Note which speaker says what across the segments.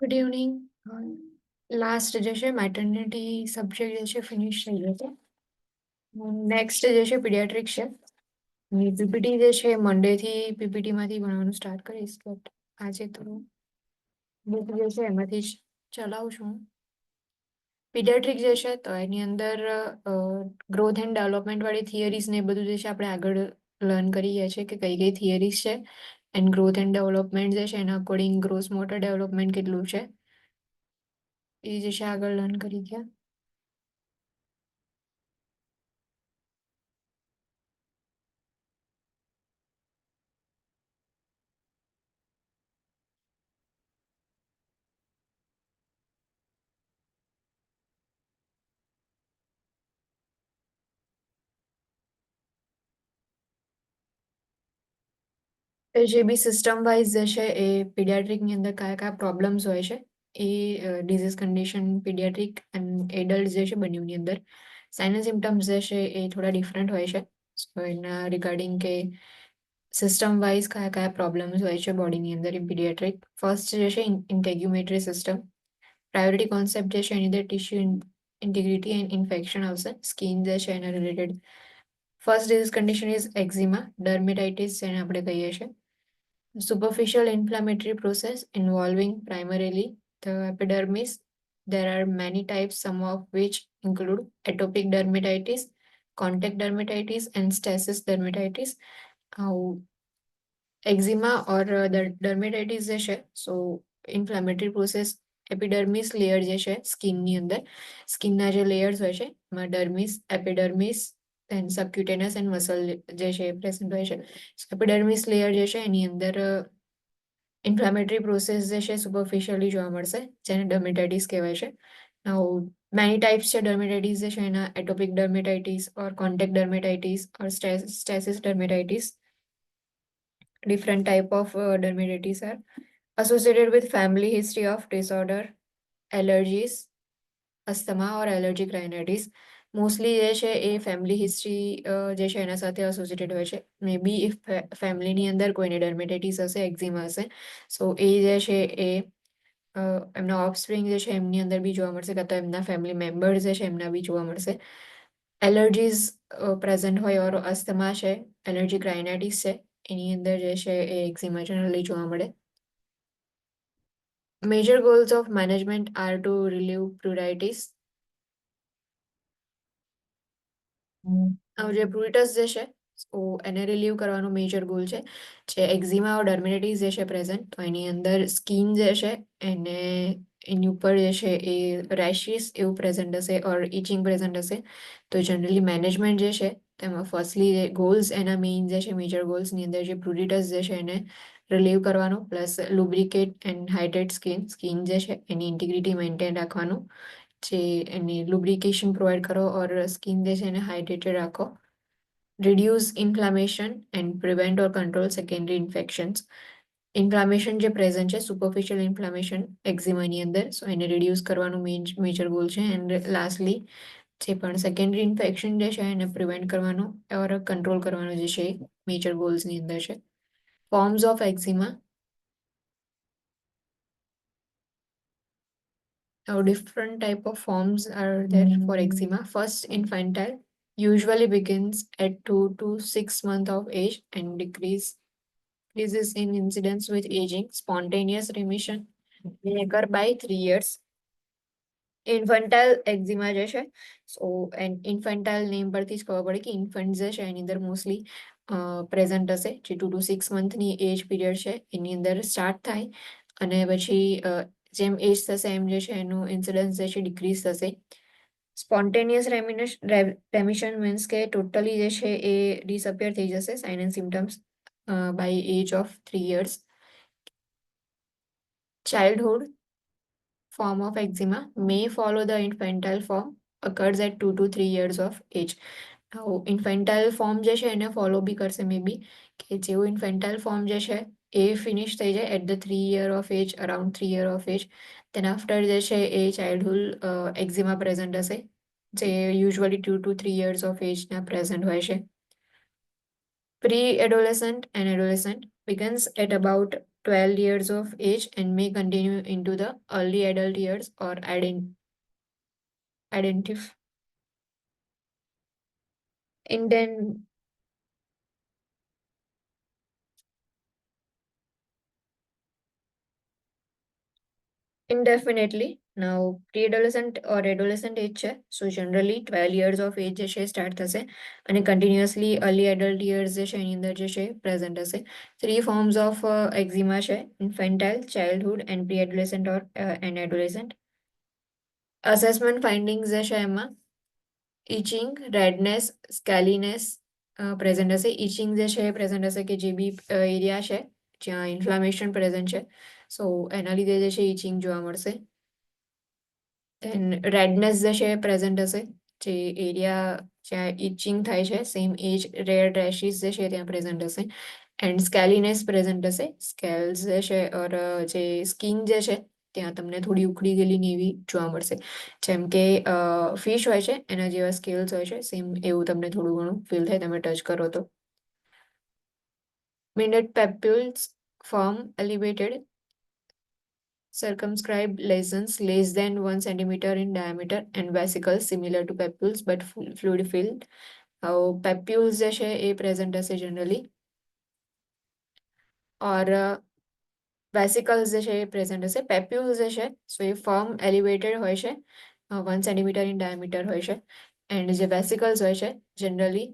Speaker 1: Good evening. Last જે છે maternity subject જે છે ફિનિશ થઈ ગયો છે. નેક્સ્ટ જે છે પીડિયાટ્રિક છે. પીપીટી જે છે મંડેથી પીપીટીમાંથી ભણવાનું સ્ટાર્ટ કરીશ, બટ આજે થોડું બુક જે છે એમાંથી જ ચલાવું છું. પીડિયાટ્રિક જે છે તો એની અંદર ગ્રોથ એન્ડ ડેવલપમેન્ટ વાળી થિયરીઝ ને એ બધું જે છે આપણે આગળ લર્ન કરી ગયા છે કે કઈ કઈ થિયરીઝ છે એન્ડ ગ્રોથ એન્ડ ડેવલપમેન્ટ જે છે એના અકોર્ડિંગ ગ્રોસ મોટર ડેવલપમેન્ટ કેટલું છે એ જે છે આગળ લર્ન કરી ગયા. જે બી સિસ્ટમ વાઇઝ જે છે એ પીડિયાટ્રિકની અંદર કયા કયા પ્રોબ્લેમ્સ હોય છે એ disease condition paediatric and adult જે છે બંનેની અંદર સાઇન એન્ડ સિમ્ટમ્સ જે છે એ થોડા ડિફરન્ટ હોય છે. સો એના રિગાર્ડિંગ કે સિસ્ટમ વાઇઝ કયા કયા પ્રોબ્લેમ્સ હોય છે બોડીની અંદર ઇન પીડિયાટ્રિક. ફર્સ્ટ જે છે ઇન્ટેગ્યુમેટરી સિસ્ટમ. પ્રાયોરિટી કોન્સેપ્ટ જે છે એની અંદર ટિશ્યુ ઇન્ટિગ્રિટી એન્ડ ઇન્ફેક્શન આવશે. સ્કિન જે છે એના related first disease condition is eczema dermatitis જેને આપણે કહીએ છીએ. Superficial inflammatory process involving primarily the epidermis. There are many types, some of which include atopic dermatitis, contact dermatitis, and stasis dermatitis. Eczema or dermatitis જે છે સો inflammatory process epidermis layer જે છે સ્કિનની અંદર સ્કિનના જે લેયર્સ હોય છે એમાં ડર્મિસ એપિડર્મિસ એન્ડ સબક્યુટેનસ એન્ડ મસલ જે છે એ પ્રેઝન્ટ હોય છે. એપિડર્મિસ લેયર જે છે એની અંદર ઇન્ફ્લેમેટરી પ્રોસેસ જે છે સુપરફિશિયલી જોવા મળશે જેને ડર્મેટાઇટિસ કહેવાય છે. નાઉ મેની ટાઈપ્સ છે ડર્મેટાઇટિસ જે છે એના atopic dermatitis or contact dermatitis or stasis dermatitis. Different type of dermatitis are associated with family history of disorder, allergies, asthma or allergic rhinitis. Mostly જે છે એ ફેમિલી હિસ્ટ્રી જે છે એના સાથે એસોસિએટેડ હોય છે. મે બી ઇફ ફેમિલીની અંદર કોઈને ડર્મેટાઇટિસ હશે એક્ઝિમા હશે સો એ જે છે એ એમના ઓફસ્પ્રિંગ જે છે એમની અંદર બી જોવા મળશે કાં તો એમના ફેમિલી મેમ્બર્સ જે છે એમના બી જોવા મળશે. એલર્જીઝ પ્રેઝન્ટ હોય ઓર અસ્થમા છે એલર્જીક રાઇનાઇટિસ છે એની અંદર જે છે એ એક્ઝિમા જનરલી જોવા મળે. Major goals of management are to relieve pruritus. જે પ્રુરિટસ જે છે એને રિલીવ કરવાનો મેજર ગોલ છે. જે એક્ઝિમા ઓર ડર્મેટાઇટિસ જે છે પ્રેઝન્ટ તો એની અંદર સ્કિન જે છે એને એની ઉપર જે છે એ રેશિસ એવું પ્રેઝન્ટ હશે ઓર ઇચિંગ પ્રેઝન્ટ હશે તો જનરલી મેનેજમેન્ટ જે છે તેમાં ફર્સ્ટલી ગોલ્સ એના મેઇન જે છે મેજર ગોલ્સની અંદર જે પ્રુરિટસ જે છે એને રિલીવ કરવાનો plus lubricate and hydrate skin જે છે એની ઇન્ટિગ્રિટી મેન્ટેન રાખવાનું જે એની લુબ્રિકેશન પ્રોવાઈડ કરો ઓર સ્કિન જે છે એને હાઇડ્રેટેડ રાખો. Reduce inflammation and prevent or control secondary infections. Inflammation જે પ્રેઝન્ટ છે સુપરફિશિયલ ઇન્ફ્લામેશન એક્ઝિમાની અંદર સો એને રિડ્યુસ કરવાનું મેજર ગોલ છે. એન્ડ લાસ્ટલી જે પણ સેકન્ડરી ઇન્ફેક્શન જે છે એને પ્રિવેન્ટ કરવાનો ઓર કંટ્રોલ કરવાનો જે છે મેજર ગોલ્સની અંદર છે. Forms of eczema. Now, different type of forms are there for eczema. First, infantile usually begins at 2 to 6 months of age and decreases in incidence with aging. Spontaneous remission may occur by 3 years. ઇન્ફન્ટાઇલ એક્ઝિમા જે છે સો ઇન્ફન્ટાઇલ name પરથી જ ખબર પડે કે infant જે છે એની અંદર મોસ્ટલી પ્રેઝન્ટ હશે જે 2 to 6 મંથની એજ પીરિયડ છે એની અંદર સ્ટાર્ટ થાય અને પછી જેમ એજ થશે એમ જે છે એનું ઇન્સિડન્સ જે છે ડિક્રીઝ થશે. સ્પોન્ટેનિયસ રેમિશન મીન્સ કે ટોટલી જે છે એ ડિસઅપિયર થઈ જશે sign and symptoms by age of 3 years. Childhood form of eczema may follow the infantile form occurs at 2 to 3 years of age. ઇન્ફેન્ટાઇલ form જે છે એને ફોલો બી કરશે મે બી કે જેવું ઇન્ફેન્ટાઇલ ફોર્મ જે છે એ ફિનિશ થઈ જાય at the 3 year of age around 3 year of age then after જે છે એ ચાઇલ્ડહુડ એક્ઝિમા પ્રેઝન્ટ હશે જે યુઝ્યુઅલી 2 to 3 years ઓફ એજના પ્રેઝન્ટ હોય છે. Pre-adolescent and adolescent begins at about 12 years of age and may continue into the early adult years or identify indent indefinitely. Now, pre-adolescent or adolescent age છે. So generally 12 years of age જે છે start થશે અને continuously early adult years જે છે એની અંદર જે છે present હશે. Three forms of eczema છે: infantile, childhood and pre-adolescent or and adolescent. Assessment findings જે છે એમાં ઇચિંગ, રેડનેસ, સ્કેલીનેસ પ્રેઝન્ટ હશે. ઇચિંગ જે છે એ પ્રેઝન્ટ હશે કે જે બી એરિયા છે જ્યાં ઇન્ફ્લામેશન પ્રેઝન્ટ છે, સો એના લીધે જે છે ઇચિંગ જોવા મળશે. ધેન રેડનેસ જે છે એ પ્રેઝન્ટ હશે, જે એરિયા જ્યાં ઇચિંગ થાય છે સેમ એજ રેડ રેશિસ જે છે ત્યાં પ્રેઝન્ટ હશે. એન્ડ સ્કેલીનેસ પ્રેઝન્ટ હશે. સ્કેલ્સ જે છે ઓર જે સ્કિન જે છે ત્યાં તમને થોડી ઉખડી ગયેલી ને એવી જોવા મળશે. જેમ કે ફિશ હોય છે એના જેવા સ્કેલ્સ હોય છે, સેમ એવું તમને થોડું ઘણું ફીલ થાય તમે ટચ કરો તો. Minute papules form elevated circumscribed lesions less than 1 centimeter in diameter and vesicles similar to papules but fluid filled. Papules જે છે એ પ્રેઝન્ટ હશે જનરલી, ઓર વેસિકલ્સ જે છે એ પ્રેઝન્ટ હશે. પેપ્યુલ્સ જે છે સો એ ફર્મ એલિવેટેડ હોય છે, 1 સેન્ટીમીટર ઇન ડાયામીટર હોય છે. એન્ડ જે વેસિકલ્સ હોય છે જનરલી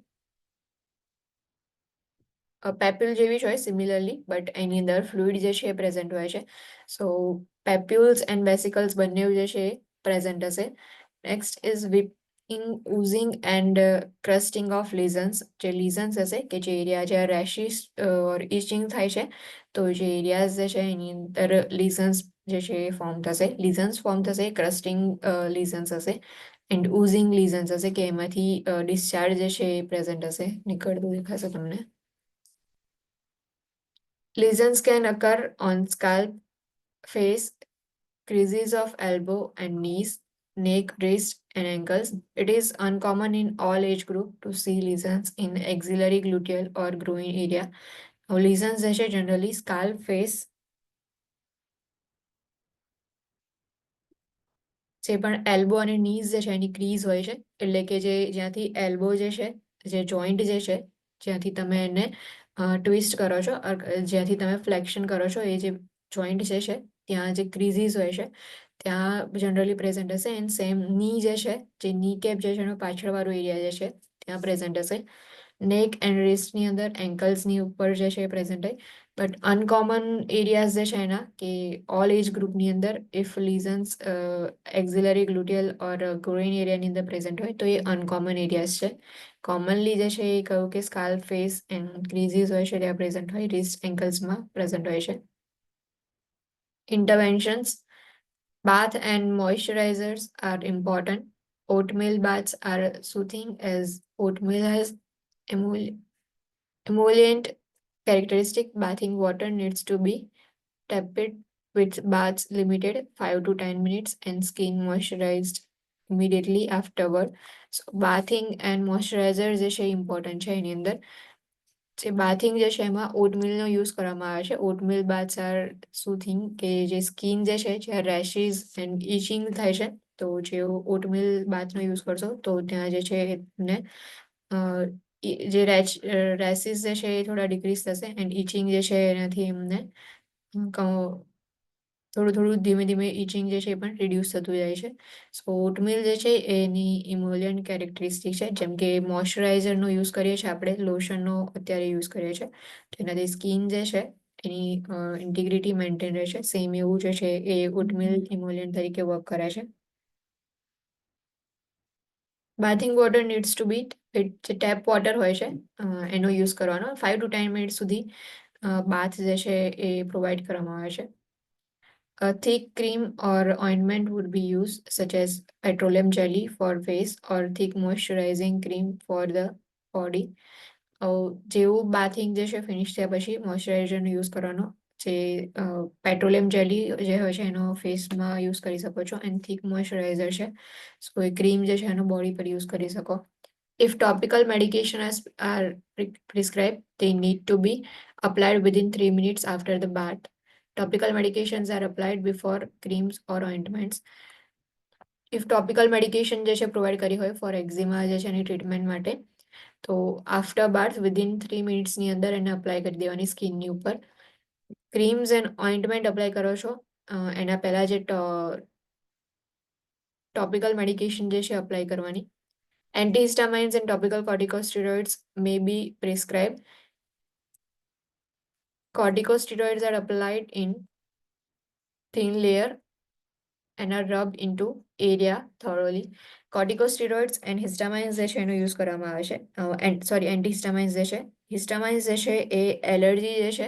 Speaker 1: પેપ્યુલ જેવી જ હોય સિમિલરલી, બટ એની અંદર ફ્લુઇડ જે છે એ પ્રેઝન્ટ હોય છે. સો પેપ્યુલ્સ એન્ડ વેસિકલ્સ બંને જે છે એ પ્રેઝન્ટ હશે. Next is weeping, oozing and crusting of lesions. જે લીઝન્સ હશે કે જે એરિયા જ્યાં રેશિસ ઓર ઇચિંગ થાય છે, તો જે એરિયાઝ જે છે એની અંદર લીઝન્સ જે છે એ ફોર્મ થશે. લીઝન્સ ફોર્મ થશે, ક્રસ્ટિંગ લીઝન્સ હશે એન્ડ ઓઝિંગ લીઝન્સ હશે કે એમાંથી ડિસ્ચાર્જ જે છે એ પ્રેઝન્ટ હશે, નીકળતું દેખાશે તમને. Lesions can occur on scalp, face, creases of elbow and knees, neck, wrist, and ankles. It is uncommon in all age group to see lesions in axillary, gluteal or groin area. Now, lesions જે છે generally scalp, face, જે પણ elbow અને knees જે છે એની crease હોય છે, એટલે કે જે જ્યાંથી એલ્બો જે છે, જે જોઈન્ટ જે છે જ્યાંથી તમે એને ટ્વિસ્ટ કરો છો, જ્યાંથી તમે ફ્લેક્શન કરો છો, એ જે જોઈન્ટ જે છે ત્યાં જે ક્રીઝીસ હોય છે ત્યાં જનરલી પ્રેઝન્ટ હશે. એન્ડ સેમ ની જે છે, જે ની કેપ જે છે એનો પાછળવાળો એરિયા જે છે ત્યાં પ્રેઝન્ટ હશે. નેક એન્ડ રિસ્ટની અંદર એન્કલ્સની ઉપર જે છે એ પ્રેઝન્ટ હોય. બટ અનકોમન એરિયાઝ જે છે એના કે ઓલ એજ ગ્રુપની અંદર ઇફ લીઝન્સ એક્ઝિલરી, ગ્લુટિયલ ઓર ગ્રોઇન એરિયાની અંદર પ્રેઝન્ટ હોય તો એ અનકોમન એરિયાઝ છે. કોમનલી જે છે એ કહ્યું કે સ્કાલ્પ, ફેસ એન્ડ ક્રીઝીસ હોય છે ત્યાં પ્રેઝન્ટ હોય, રિસ્ટ એન્કલ્સમાં પ્રેઝન્ટ હોય છે. Interventions: bath and moisturizers are important. Oatmeal baths are soothing as oatmeal has emollient characteristic. Bathing water needs to be tepid with baths limited 5 to 10 minutes and skin moisturized immediately afterward. So bathing and moisturizer જે છે important છે એની અંદર. જે bathing જે છે એમાં ઓટમીલનો use કરવામાં આવે છે. ઓટમીલ બાથ્સ આર સુથિંગ, કે જે સ્કિન જે છે જ્યાં રેશિસ એન્ડ ઇચિંગ થાય છે, તો જે ઓટમીલ બાથનો યુઝ કરશો તો ત્યાં જે છે એને જે રેસીસ જે છે એ થોડા ડિક્રીઝ થશે એન્ડ ઇચિંગ જે છે એનાથી એમને થોડું થોડું ધીમે ધીમે ઇચિંગ જે છે એ પણ રિડ્યુસ થતું જાય છે. સો ઓટમીલ જે છે એની ઇમોલિયન્ટ કેરેક્ટરિસ્ટિક છે. જેમ કે મોઇશ્ચરાઇઝરનો યુઝ કરીએ છીએ આપણે, લોશનનો અત્યારે યુઝ કરીએ છીએ, તો એનાથી સ્કિન જે છે એની ઇન્ટિગ્રિટી મેન્ટેન રહે છે. સેમ એવું જે છે એ ઓટમીલ ઇમોલિયન્ટ તરીકે વર્ક કરે છે. બાથિંગ વોટર નીડ્સ ટુ બી, જે ટેપ વોટર હોય છે એનો યુઝ કરવાનો. 5 to 10 મિનિટ સુધી બાથ જે છે એ પ્રોવાઈડ કરવામાં આવે છે. A thick cream or ointment would be used, such as petroleum jelly for face or thick moisturizing cream for the body. જેવું બાથિંગ જે છે ફિનિશ થયા પછી મોઇશ્ચરાઇઝરનો યુઝ કરવાનો. જે પેટ્રોલિયમ જેલી જે હોય છે એનો ફેસમાં યુઝ કરી શકો છો, એન્ડ થીક મોઇશ્ચરાઇઝર છે સો એ ક્રીમ જે છે એનો બોડી પર યુઝ કરી શકો. If topical medication are prescribed, they need to be applied within 3 minutes after the bath. Topical medications are applied before creams or ointments. If topical medication જે છે provide કરી હોય ફોર એક્ઝિમા જે છે એની ટ્રીટમેન્ટ માટે, તો આફ્ટર બાથ વિધિન 3 મિનિટ્સની અંદર એને અપ્લાય કરી દેવાની સ્કિનની ઉપર. ક્રીમ્સ એન્ડ ઓઇન્ટમેન્ટ અપ્લાય કરો છો એના પહેલાં જે ટોપિકલ મેડિકેશન જે છે અપ્લાય કરવાની. Antihistamines and topical corticosteroids may be prescribed. Corticosteroids are applied in thin layer and are rubbed into area thoroughly. Corticosteroids and histamines જે છે એનો યુઝ કરવામાં આવે છે. એન્ટીહિસ્ટામાઇન્સ જે છે, હિસ્ટામાઇન્સ જે છે એ એલર્જી જે છે,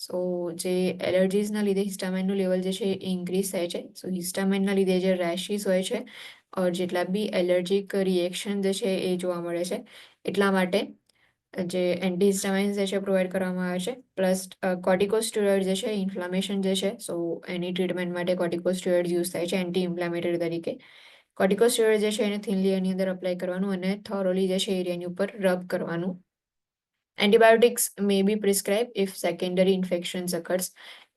Speaker 1: સો જે એલર્જીસના લીધે હિસ્ટામાઇનનું લેવલ જે છે એ ઇન્ક્રીઝ થાય છે. સો હિસ્ટામાઇનના લીધે જે રેશિસ હોય છે ઓર જેટલા બી એલર્જીક રિએક્શન જે છે એ જોવા મળે છે, એટલા માટે જે એન્ટીહિસ્ટામાઇન્સ જે છે પ્રોવાઈડ કરવામાં આવે છે. પ્લસ કોર્ટિકોસ્ટેરોઇડ જે છે ઇન્ફ્લામેશન જે છે, સો એની ટ્રીટમેન્ટ માટે કોર્ટિકોસ્ટેરોઇડ યુઝ થાય છે એન્ટી ઇન્ફ્લામેટરી તરીકે. કોર્ટિકોસ્ટેરોઇડ જે છે એને થિન લેયરની અંદર અપ્લાય કરવાનું અને થોરોલી જે છે એરિયાની ઉપર રબ કરવાનું. Antibiotics may be prescribed if secondary infections occurs.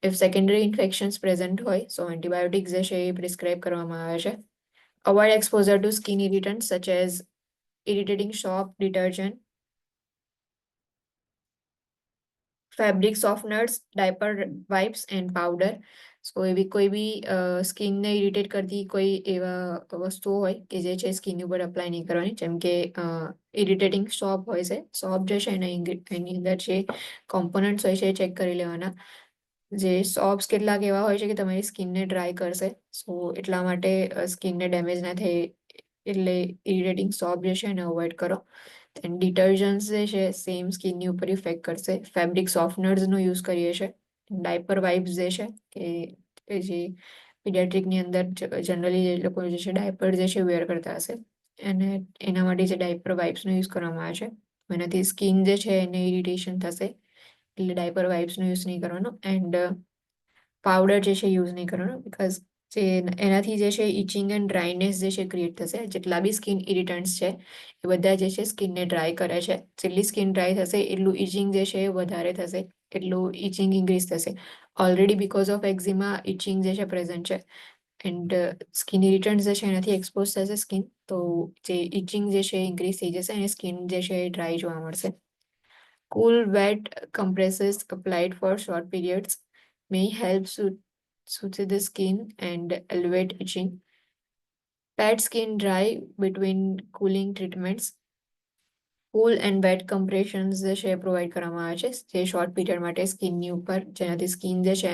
Speaker 1: If secondary infections present હોય, so antibiotics જે છે એ પ્રિસ્ક્રાઇબ કરવામાં આવે છે. Avoid exposure to skin irritants such as irritating soap, detergent, fabric softeners, diaper wipes and powder. So એવી કોઈ બી સ્કિનને irritate કરતી કોઈ એવા વસ્તુઓ હોય કે જે છે સ્કિન ઉપર અપ્લાય નહીં કરવાની, જેમ કે ઇરિટેટિંગ સોપ હોય છે. સોપ જે છે એની અંદર જે કોમ્પોનન્ટ્સ હોય છે એ ચેક કરી લેવાના. જે સોપ્સ કેટલાક એવા હોય છે કે તમારી સ્કિનને ડ્રાય કરશે, સો એટલા માટે સ્કિનને ડેમેજ ના થાય એટલે ઇરિટેટિંગ સોપ જે છે એને અવોઇડ કરો. એન્ડ ડિટર્જન્ટ્સ જે છે સેમ સ્કિનની ઉપર ઇફેક્ટ કરશે. ફેબ્રિક સોફ્ટનર્સનો યુઝ કરીએ છીએ. ડાયપર વાઇપ્સ જે છે કે જે પીડિયાટ્રિકની અંદર જનરલી જે લોકો જે છે ડાયપર જે છે વેર કરતા હશે, અને એના માટે જે ડાયપર વાઇપ્સનો યુઝ કરવામાં આવે છે, એનાથી સ્કિન જે છે એને ઇરિટેશન થશે, એટલે ડાયપર વાઇપ્સનો યુઝ નહીં કરવાનો. એન્ડ પાવડર જે છે યુઝ નહીં કરવાનો, બિકોઝ જે એનાથી જે છે ઇચિંગ એન્ડ ડ્રાયનેસ જે છે ક્રિએટ થશે. જેટલા બી સ્કિન ઇરિટન્ટ્સ છે એ બધા જે છે સ્કિનને ડ્રાય કરે છે. જેટલી સ્કિન ડ્રાય થશે એટલું ઇચિંગ જે છે એ વધારે થશે, એટલું ઇચિંગ ઇન્ક્રીઝ થશે. ઓલરેડી બિકોઝ ઓફ એક્ઝિમા ઇચિંગ જે છે પ્રેઝન્ટ છે, એન્ડ સ્કિન ઇરિટન્ટ્સ જે છે એનાથી એક્સપોઝ થશે સ્કિન, તો જે ઇચિંગ જે છે ઇન્ક્રીઝ થઈ જશે અને સ્કિન જે છે એ ડ્રાય જોવા મળશે. Cool wet compresses applied for short periods may help soothe the skin and elevate itching. Pat skin dry between cooling treatments. Cool and wet compressions જે છે પ્રોવાઈડ કરવામાં આવે છે જે શોર્ટ પીરિયડ માટે સ્કિનની ઉપર, જેનાથી સ્કિન જે છે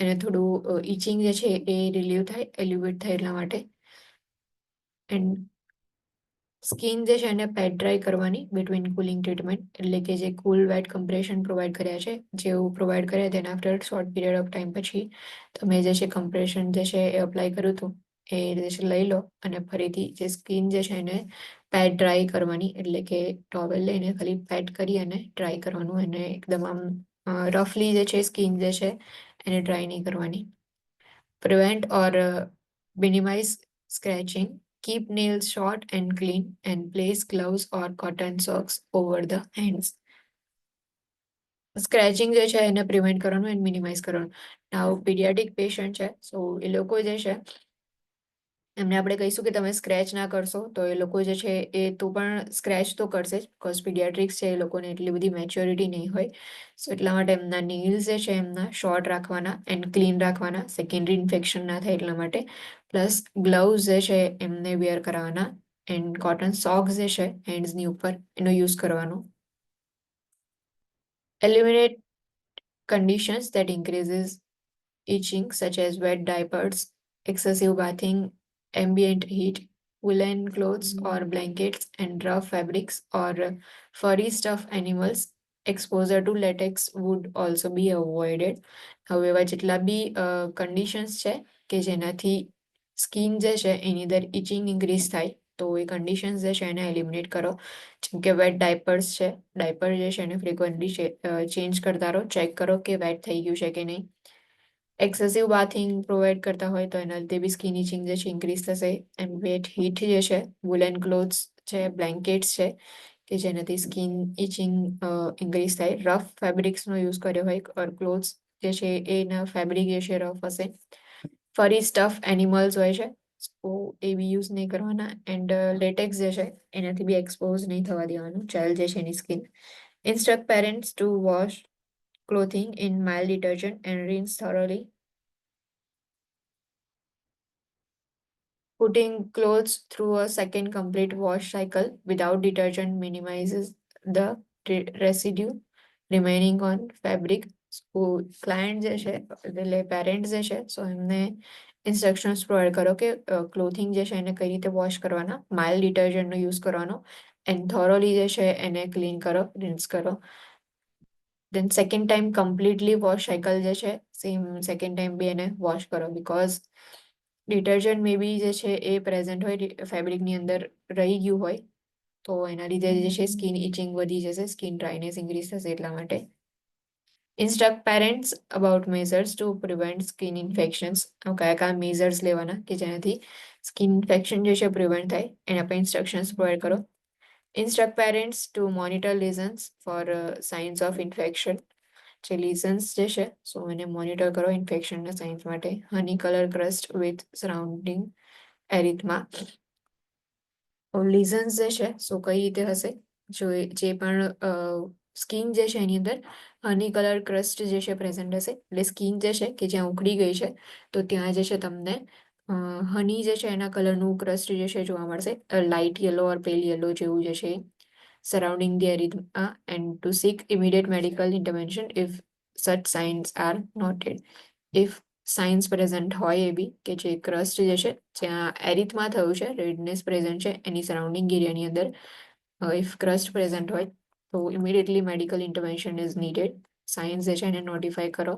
Speaker 1: એને થોડું ઇચિંગ જે છે એ રિલીવ થાય, એલિવેટ થાય એટલા માટે. એન્ડ સ્કિન જે છે એને પેટ ડ્રાય કરવાની બિટવીન કુલિંગ ટ્રીટમેન્ટ, એટલે કે જે કુલ વેટ કમ્પ્રેશન પ્રોવાઈડ કર્યા છે, જેવું પ્રોવાઈડ કર્યા તેના after short period of time પછી તમે જે છે કમ્પ્રેશન જે છે એ અપ્લાય કર્યું હતું એ જે છે લઈ લો અને ફરીથી જે સ્કિન જે છે એને પેટ ડ્રાય કરવાની, એટલે કે ટોવેલ લઈને ખાલી પેટ કરી અને ડ્રાય કરવાનું, અને એકદમ આમ રફલી જે છે સ્કિન જે છે એને ડ્રાય નહીં કરવાની. Prevent or minimize scratching. Keep nails short and clean and place gloves or cotton socks over the hands. સ્ક્રેચિંગ જે છે એને પ્રિવેન્ટ કરવાનું એન્ડ મિનિમાઇઝ કરવાનું. નાવ પીડિયાટિક પેશન્ટ છે, સો એ લોકો જે છે એમને આપણે કહીશું કે તમે સ્ક્રેચ ના કરશો, તો એ લોકો જે છે એ તો પણ સ્ક્રેચ તો કરશે જ, બિકોઝ પીડિયાટ્રિક્સ છે એ લોકોને એટલી બધી મેચ્યોરિટી નહીં હોય. સો એટલા માટે એમના નેલ્સ જે છે એમના શોર્ટ રાખવાના એન્ડ ક્લીન રાખવાના, સેકન્ડરી ઇન્ફેક્શન ના થાય એટલા માટે. પ્લસ ગ્લવ્સ જે છે એમને વેર કરાવવાના, એન્ડ કોટન સોક્સ જે છે હેન્ડ્સની ઉપર એનો યુઝ કરવાનો. Eliminate conditions that increases itching such as wet diapers, excessive bathing, ambient heat, woolen clothes or blankets, and rough fabrics or furry stuffed animals. Exposure to latex would also be avoided. હવે એવા જેટલા બી conditions છે કે જેનાથી skin જે છે એની અંદર ઇચિંગ ઇન્ક્રીઝ થાય, તો એ કન્ડિશન્સ જે છે એને એલિમિનેટ કરો. જેમ કે વેટ ડાયપર્સ છે, ડાયપર જે છે એને ફ્રિકવન્ટલી ચેન્જ કરતા રહો, ચેક કરો કે વેટ થઈ ગયું છે કે નહીં. એક્સેસિવ બાથિંગ પ્રોવાઈડ કરતા હોય તો એના લીધે બી સ્કિન ઇચિંગ જે છે ઇન્ક્રીઝ થશે. એન્ડ વેટ હીટ જે છે, વુલન ક્લોથ્સ છે, બ્લેન્કેટ્સ છે કે જેનાથી સ્કિન ઇચિંગ ઇન્ક્રીઝ થાય. રફ ફેબ્રિક્સનો યુઝ કર્યો હોય ઓર ક્લોથ્સ જે છે એના ફેબ્રિક જે છે રફ હશે. ફરી સ્ટફ એનિમલ્સ હોય છે, તો એ બી યુઝ નહીં કરવાના. એન્ડ લેટેક્સ જે છે એનાથી બી એક્સપોઝ નહીં થવા દેવાનું ચાઇલ્ડ જે છે એની skin. Instruct parents to wash clothing in mild detergent and rinse thoroughly. Putting clothes through a second complete wash cycle without detergent minimizes the residue remaining on fabric. Client જે છે એટલે parents જે છે સો એમને instructions provide કરો કે clothing જે છે એને કઈ રીતે વોશ કરવાના, માઇલ્ડ ડિટર્જન્ટનો યુઝ કરવાનો એન્ડ થોરોલી જે છે એને ક્લીન કરો, રિન્સ કરો. Then second time completely wash cycle જે છે સેમ સેકન્ડ ટાઈમ બી એને વોશ કરો, બિકોઝ ડિટર્જન્ટ મે બી જે છે એ પ્રેઝન્ટ હોય ફેબ્રિકની અંદર રહી ગયું હોય, તો એના લીધે જે છે સ્કિન ઇચિંગ વધી જશે, સ્કિન ડ્રાયનેસ ઇન્ક્રીઝ થશે એટલા માટે. Instruct parents about measures two prevent skin infections. કયા કયા મેઝર્સ લેવાના કે જેનાથી સ્કિન ઇન્ફેક્શન જે છે પ્રિવેન્ટ થાય એના પર ઇન્સ્ટ્રક્શન્સ પ્રોવાઈડ કરો. Instruct parents to monitor lesions for signs of infection. જે lesions જે છે સો એને મોનિટર કરો ઇન્ફેક્શનના સાઇન્સ માટે. Honey colour crust with surrounding erythema. lesions જે છે સો કઈ રીતે હશે, જે પણ સ્કિન જે છે એની અંદર હની કલર ક્રસ્ટ જે છે પ્રેઝન્ટ હશે, એટલે સ્કિન જે છે કે જ્યાં ઉખડી ગઈ છે તો ત્યાં જે છે તમને હની જે છે એના કલરનું ક્રસ્ટ જે છે જોવા મળશે, લાઇટ યલો ઓર પેલ યલો જેવું જે છે surrounding the erythema. And to seek immediate medical intervention if such signs are noted. If signs present હોય એ બી કે જે ક્રસ્ટ જે છે જ્યાં એરિથમા થયું છે, રેડનેસ પ્રેઝન્ટ છે એની સરાઉન્ડિંગ એરિયાની અંદર, ઇફ ક્રસ્ટ પ્રેઝન્ટ હોય તો immediately medical intervention is needed. Science જે છે એને નોટિફાય કરો.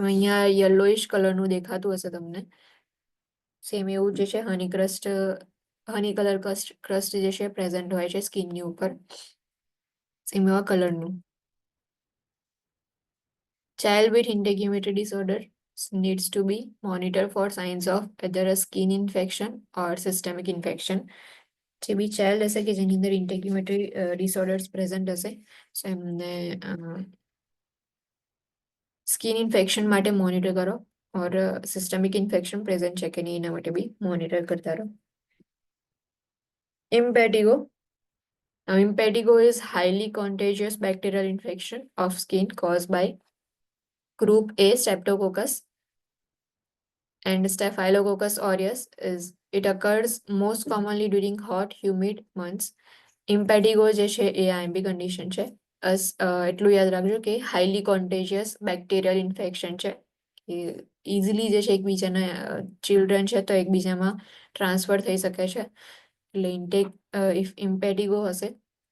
Speaker 1: અહીંયા યલોઇશ કલરનું દેખાતું હશે તમને, સેમ એવું જે છે હની કલર ક્રસ્ટ જે છે પ્રેઝન્ટ હોય છે સ્કિનની ઉપર, સેમ એવા કલરનું. Child with integumentary disorder needs to be monitored for signs of either a skin infection or systemic infection. જે બી ચાઇલ્ડ હશે કે જેની અંદર ઇન્ટેગ્યુમેટરી ડિસઓર્ડર્સ પ્રેઝન્ટ હશે, સો એમને સ્કિન ઇન્ફેક્શન માટે મોનિટર કરો, ઓર સિસ્ટમિક ઇન્ફેક્શન પ્રેઝન્ટ છે કે નહીં એના માટે બી મોનિટર કરતા રહો. Impetigo. Now, impetigo is highly contagious bacterial infection of skin caused by group A Streptococcus and Staphylococcus aureus. It occurs most commonly during hot, humid months. Impetigo જે છે એ IMP condition છે. એટલું યાદ રાખજો કે હાઈલી કોન્ટેજિયસ બેક્ટેરિયલ ઇન્ફેક્શન છે, કે easily જે છે એકબીજાના ચિલ્ડ્રન છે તો એકબીજામાં ટ્રાન્સફર થઈ શકે છે. એટલે ઇફ ઇમ્પેટિગો હશે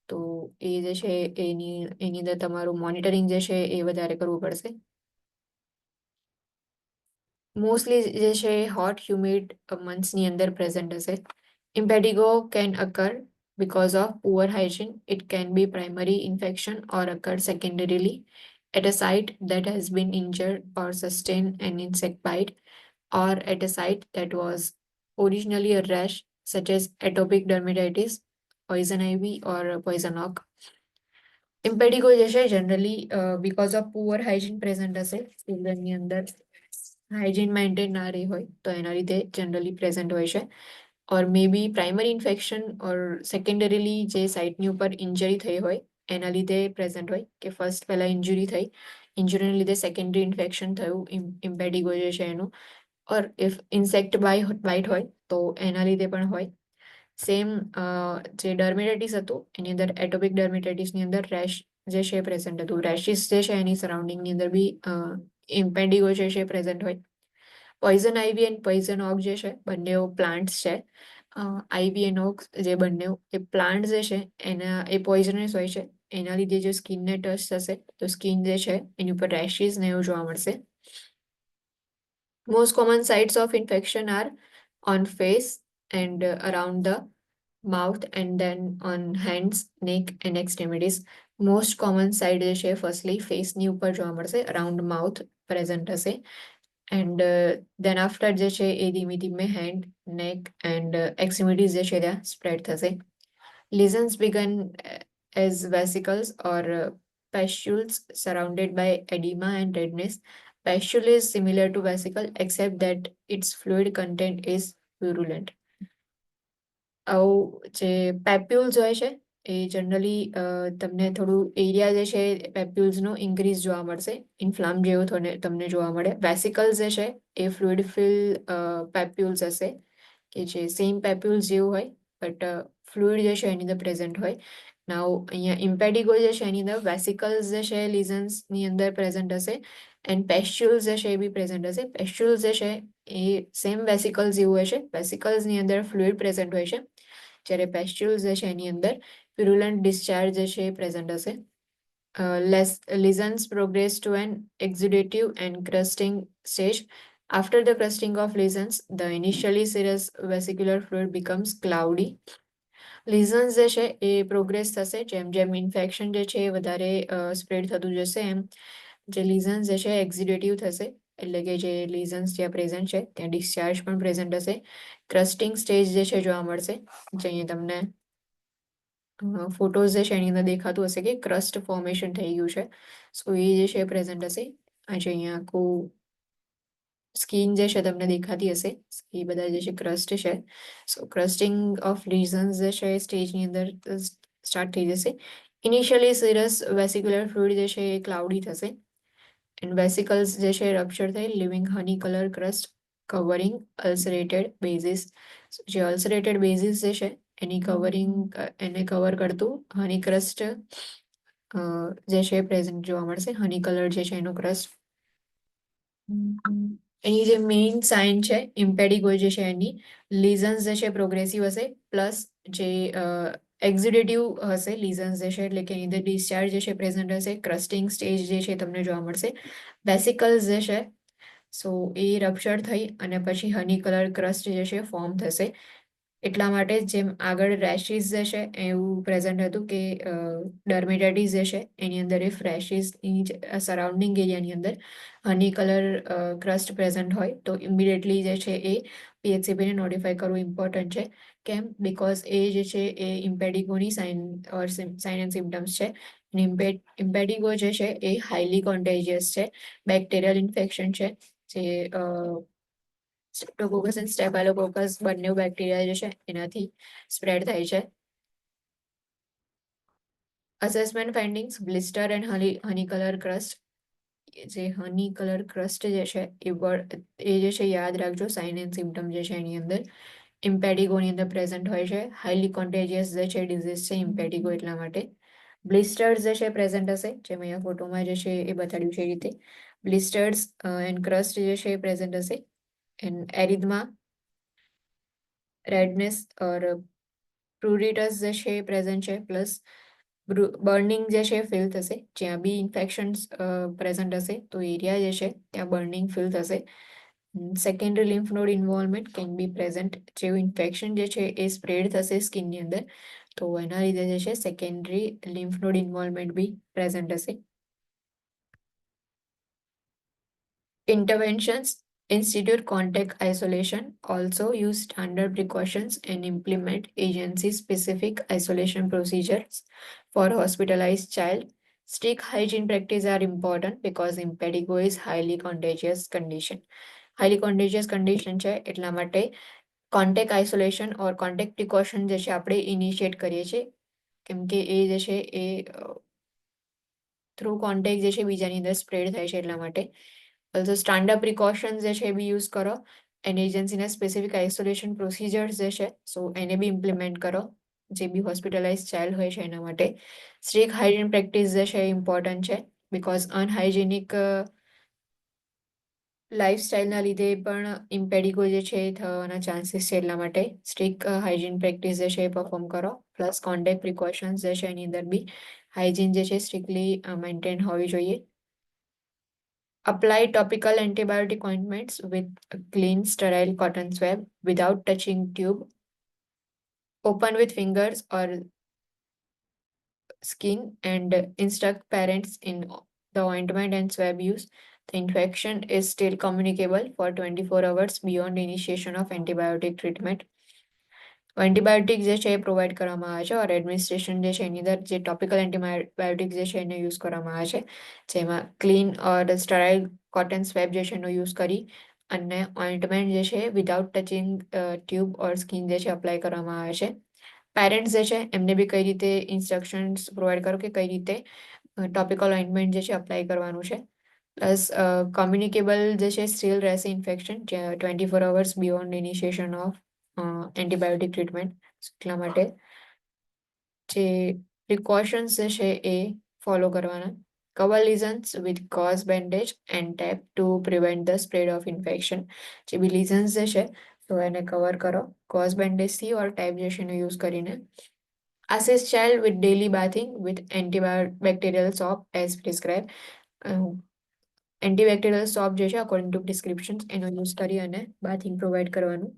Speaker 1: તો એ જે છે એની અંદર તમારું મોનિટરિંગ જે છે એ વધારે કરવું પડશે. મોસ્ટલી જે છે હોટ હ્યુમિડ મંથ્સની અંદર પ્રેઝન્ટ હશે. Impetigo can occur because of poor hygiene. It can be primary infection or occur secondarily at a site that has been injured or sustained an insect bite, or at a site that was originally a rash, such as atopic dermatitis, poison ivy, or poison oak. Impetigo જે છે generally because of poor hygiene present હશે, ચિલ્ડ્રનની અંદર hygiene maintain ના રહી હોય તો એના લીધે જનરલી પ્રેઝન્ટ હોય છે. ઓર મે બી પ્રાઇમરી ઇન્ફેક્શન ઓર સેકન્ડરીલી જે સાઇટની ઉપર ઇન્જરી થઈ હોય એના લીધે પ્રેઝન્ટ હોય, કે ફર્સ્ટ પહેલાં ઇન્જરી થઈ, ઇન્જરીને લીધે સેકન્ડરી ઇન્ફેક્શન થયું ઇમ્પેટિગો જે છે એનું, ઓર ઇફ ઇન્સેક્ટ બાઇટ હોય તો એના લીધે પણ હોય. સેમ જે ડર્મેટાઇટિસ હતું એની અંદર એટોપિક ડર્મેટાઇટિસની અંદર રેશ જે છે પ્રેઝન્ટ હતું, રેશિસ જે છે એની સરાઉન્ડિંગની અંદર બી ઇમ્પેટિગો જે છે પ્રેઝન્ટ હોય. Poison ivy and poison oak જે છે બંને પ્લાન્ટ્સ છે. આઈવી એન્ડ ઓક જે બંને એ પ્લાન્ટ જે છે એ પોઈઝનસ હોય છે, એના લીધે જો સ્કિનને ટચ થશે તો સ્કિન જે છે એની ઉપર રેશિસ ને એવું જોવા મળશે. Most common sites of infection are on face and around the mouth, and then on hands, neck and extremities. Most common site જે છે ફર્સ્ટલી ફેસની ઉપર જોવા મળશે, અરાઉન્ડ માઉથ પ્રેઝન્ટ હશે, એન્ડ દેન આફ્ટર જે છે એ ધીમે ધીમે હેન્ડ, નેક એન્ડ એક્સ્ટ્રીમિટીઝ જે છે ત્યાં સ્પ્રેડ થશે. Lesions begin as vesicles or pustules surrounded by edema and redness. Pustule is similar to vesicle except that its fluid content is purulent. આવું જે પેપ્યુલ્સ હોય છે એ જનરલી તમને થોડું એરિયા જે છે પેપ્યુલ્સનો ઇન્ક્રીઝ જોવા મળશે, ઇન્ફ્લામ જેવું તમને જોવા મળે. વેસિકલ્સ જે છે એ ફ્લુઇડ ફિલ પેપ્યુલ્સ હશે કે જે સેમ પેપ્યુલ્સ જેવું હોય બટ ફ્લુઇડ જે છે એની અંદર પ્રેઝન્ટ હોય. નાઉ અહીંયા ઇમ્પેડિગો જે છે એની અંદર વેસિકલ્સ જે છે લીઝન્સની અંદર પ્રેઝન્ટ હશે એન્ડ પેસ્ચ્યુલ્સ જે છે એ બી પ્રેઝન્ટ હશે. પેસ્ચ્યુલ્સ જે છે એ સેમ વેસિકલ્સ જેવું હોય છે. વેસિકલ્સની અંદર ફ્લુઇડ પ્રેઝન્ટ હોય છે જ્યારે પેસ્ચ્યુલ્સ જે છે એની અંદર પ્યુરુલન્ટ ડિસ્ચાર્જ જે છે એ પ્રેઝન્ટ હશે. Lesions progress to an exudative and crusting stage. After the crusting of lesions, the initially serous vesicular fluid becomes cloudy. Lesions જે છે એ પ્રોગ્રેસ થશે જેમ જેમ ઇન્ફેક્શન જે છે એ વધારે સ્પ્રેડ થતું જશે એમ જે લીઝન્સ જે છે એક્ઝિડેટિવ થશે, એટલે કે જે લીઝન્સ જ્યાં પ્રેઝન્ટ છે ત્યાં ડિસ્ચાર્જ પણ પ્રેઝન્ટ હશે. ક્રસ્ટિંગ સ્ટેજ જે છે જોવા મળશે, જે અહીંયા તમને ફોટોઝ જે છે એની અંદર દેખાતું હશે કે ક્રસ્ટ ફોર્મેશન થઈ ગયું છે. સો એ જે છે પ્રેઝન્ટ હશે. આજે અહીંયા આખું સ્કીન જે છે તમને દેખાતી હશે, એ બધા જે છે ક્રસ્ટ છે. સો ક્રસ્ટિંગ ઓફ લીઝન્સ જે છે એ સ્ટેજની અંદર સ્ટાર્ટ થઈ જશે. ઇનિશિયલી સિરસ વેસિક્યુલર ફ્લુઇડ જે છે એ ક્લાઉડી થશે એન્ડ વેસિકલ્સ જે છે રપ્ચર થઈ લિવિંગ હની કલર ક્રસ્ટ કવરિંગ અલ્સરેટેડ બેઝિસ. જે અલ્સરેટેડ બેઝિસ જે છે એની કવરિંગ એને કવર કરતું હની ક્રસ્ટ જે છે પ્રેઝન્ટ જોવા મળશે. હની કલર જે છે એનો ક્રસ્ટ. એની જે મેઇન સાઇન છે ઇમ્પેડિગો જે છે એની લીઝન્સ જે છે પ્રોગ્રેસિવ હશે પ્લસ જે એક્ઝિડેટિવ હશે લીઝન્સ જે છે, એટલે કે એની અંદર ડિસ્ચાર્જ જે છે પ્રેઝન્ટ હશે. ક્રસ્ટિંગ સ્ટેજ જે છે તમને જોવા મળશે. વેસિકલ્સ જે છે સો એ રપ્ચર થઈ અને પછી હની કલર ક્રસ્ટ જે છે ફોર્મ થશે. એટલા માટે જેમ આગળ રેશિસ જે છે એવું પ્રેઝન્ટ હતું કે ડર્મેટાઇટિસ જે છે એની અંદર એ ફ્રેશિસની સરાઉન્ડિંગ એરિયાની અંદર હની કલર ક્રસ્ટ પ્રેઝન્ટ હોય તો ઇમિડિયેટલી જે છે એ પીએચસીપીને નોટિફાઈ કરવું ઇમ્પોર્ટન્ટ છે. કેમ? બિકોઝ એ જે છે એ ઇમ્પેડિગોની સાઇન એન્ડ સિમ્ટમ્સ છે. ઇમ્પેડિગો જે છે એ હાઈલી કોન્ટેજિયસ છે, બેક્ટેરિયલ ઇન્ફેક્શન છે જે સ્ટ્રેપ્ટોકોકસ અને સ્ટેફાઇલોકોકસ બંને બેક્ટેરિયા જે છે એનાથી સ્પ્રેડ થાય છે. Assessment findings blister and honey colour crust. જે હની કલર ક્રસ્ટ જે છે એ જે છે યાદ રાખજો સાઇન એન્ડ સિમ્ટમ જે છે એની અંદર ઇમ્પેડિગોની અંદર પ્રેઝન્ટ હોય છે. હાઈલી કોન્ટેજિયસ જે છે ડિઝીઝ છે ઇમ્પેડિગો એટલા માટે. બ્લિસ્ટર્સ જે છે પ્રેઝન્ટ હશે જેમ અહીંયા ફોટોમાં જે છે એ બતાડ્યું છે એ રીતે. બ્લિસ્ટર્સ એન્ડ ક્રસ્ટ જે છે એ પ્રેઝન્ટ હશે એન્ડ એરિથમા, રેડનેસ ઓર પ્રુરિટસ જે છે એ પ્રેઝન્ટ છે પ્લસ બર્નિંગ જે છે ફીલ થશે. જ્યાં બી ઇન્ફેક્શન્સ પ્રેઝન્ટ હશે તો એરિયા જે છે ત્યાં બર્નિંગ ફીલ થશે. Secondary lymph node involvement can be present. જેવું ઇન્ફેક્શન જે છે એ સ્પ્રેડ થશે સ્કિનની અંદર તો એના લીધે જે છે સેકન્ડરી લિમ્ફ નોડ ઇન્વોલ્વમેન્ટ બી પ્રેઝન્ટ હશે. Interventions institute contact isolation, also use standard precautions and implement agency-specific isolation procedures for hospitalized child. Strict hygiene practices are important because impetigo is highly contagious condition. Highly contagious condition છે એટલા માટે contact isolation ઓર contact precaution જે છે આપણે initiate કરીએ છીએ કેમ કે એ જે છે એ થ્રુ કોન્ટેક્ટ જે છે બીજાની અંદર સ્પ્રેડ થાય છે એટલા માટે. ઓલ્સો સ્ટાન્ડર્ડ પ્રિકોશન્સ જે છે એ બી યુઝ કરો એન્ડ એજન્સીના સ્પેસિફિક આઇસોલેશન પ્રોસિજર્સ જે છે સો એને બી ઇમ્પ્લિમેન્ટ કરો જે બી હોસ્પિટલાઇઝ ચાઇલ્ડ હોય છે એના માટે. સ્ટ્રિક્ટ હાઇજીન પ્રેક્ટિસ જે છે એ ઇમ્પોર્ટન્ટ છે બિકોઝ અનહાઇજેનિક લાઇફસ્ટાઇલના લીધે પણ ઇમ્પેડિગો જે છે એ થવાના ચાન્સીસ છે એટલા માટે સ્ટ્રિક્ટ હાઇજીન પ્રેક્ટિસ જે છે એ પરફોર્મ કરો પ્લસ કોન્ટેક્ટ પ્રિકોશન્સ જે છે એની અંદર બી હાઇજીન જે છે સ્ટ્રિક્ટલી મેન્ટેન હોવી જોઈએ. Apply topical antibiotic ointments with a clean, sterile cotton swab without touching tube. Open with fingers or skin and instruct parents in the ointment and swab use. The infection is still communicable for 24 hours beyond initiation of antibiotic treatment. Antibiotic જે છે એ provide કરવામાં આવે છે, ઓર administration જે છે એની અંદર જે ટોપિકલ એન્ટીબાયોટિક જે છે એને યુઝ કરવામાં આવે છે, જેમાં ક્લીન ઓર સ્ટરાઇલ કોટન સ્વેબ જે છે એનો યુઝ કરી અને ઓઇન્ટમેન્ટ જે છે વિધાઉટ ટચિંગ ટ્યુબ ઓર સ્કિન જે છે અપ્લાય કરવામાં આવે છે. પેરેન્ટ્સ જે છે એમને બી કઈ રીતે ઇન્સ્ટ્રક્શન્સ પ્રોવાઈડ કરો કે કઈ રીતે ટોપિકલ ઓઇન્ટમેન્ટ જે છે અપ્લાય કરવાનું છે. પ્લસ કોમ્યુનિકેબલ જે છે સ્ટીલ રહેશે infection 24 hours beyond initiation of antibiotic treatment. એટલા માટે જે પ્રિકોશન્સ જે છે એ ફોલો કરવાના. Cover lesions with gauze bandage and tape to prevent the spread of infection. જે બી લીઝન્સ જે છે તો એને કવર કરો ગોઝ બેન્ડેજથી ઓર ટેપ જે છે એનો યુઝ કરીને. Assist child with daily bathing with antibacterial soap as prescribed. Antibacterial soap જે છે અકોર્ડિંગ ટુ પ્રિસ્ક્રિપ્શન એનો યુઝ કરી અને બાથિંગ પ્રોવાઈડ કરવાનું.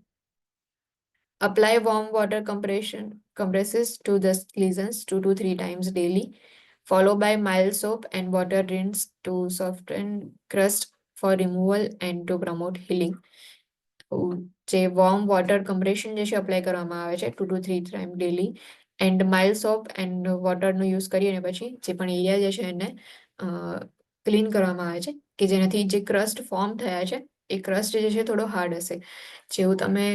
Speaker 1: Apply warm water compresses to the lesions 2 to 3 times daily, followed by mild soap and water rinse to soften crust for removal and to promote healing. જે warm water compression જે છે apply કરવામાં આવે છે 2 to 3 times daily and mild soap and વોટરનો use કરી અને પછી જે પણ એરિયા જે છે એને ક્લીન કરવામાં આવે છે કે જેનાથી જે ક્રસ્ટ ફોર્મ થયા છે એ ક્રસ્ટ જે છે થોડો હાર્ડ હશે. જેવું તમે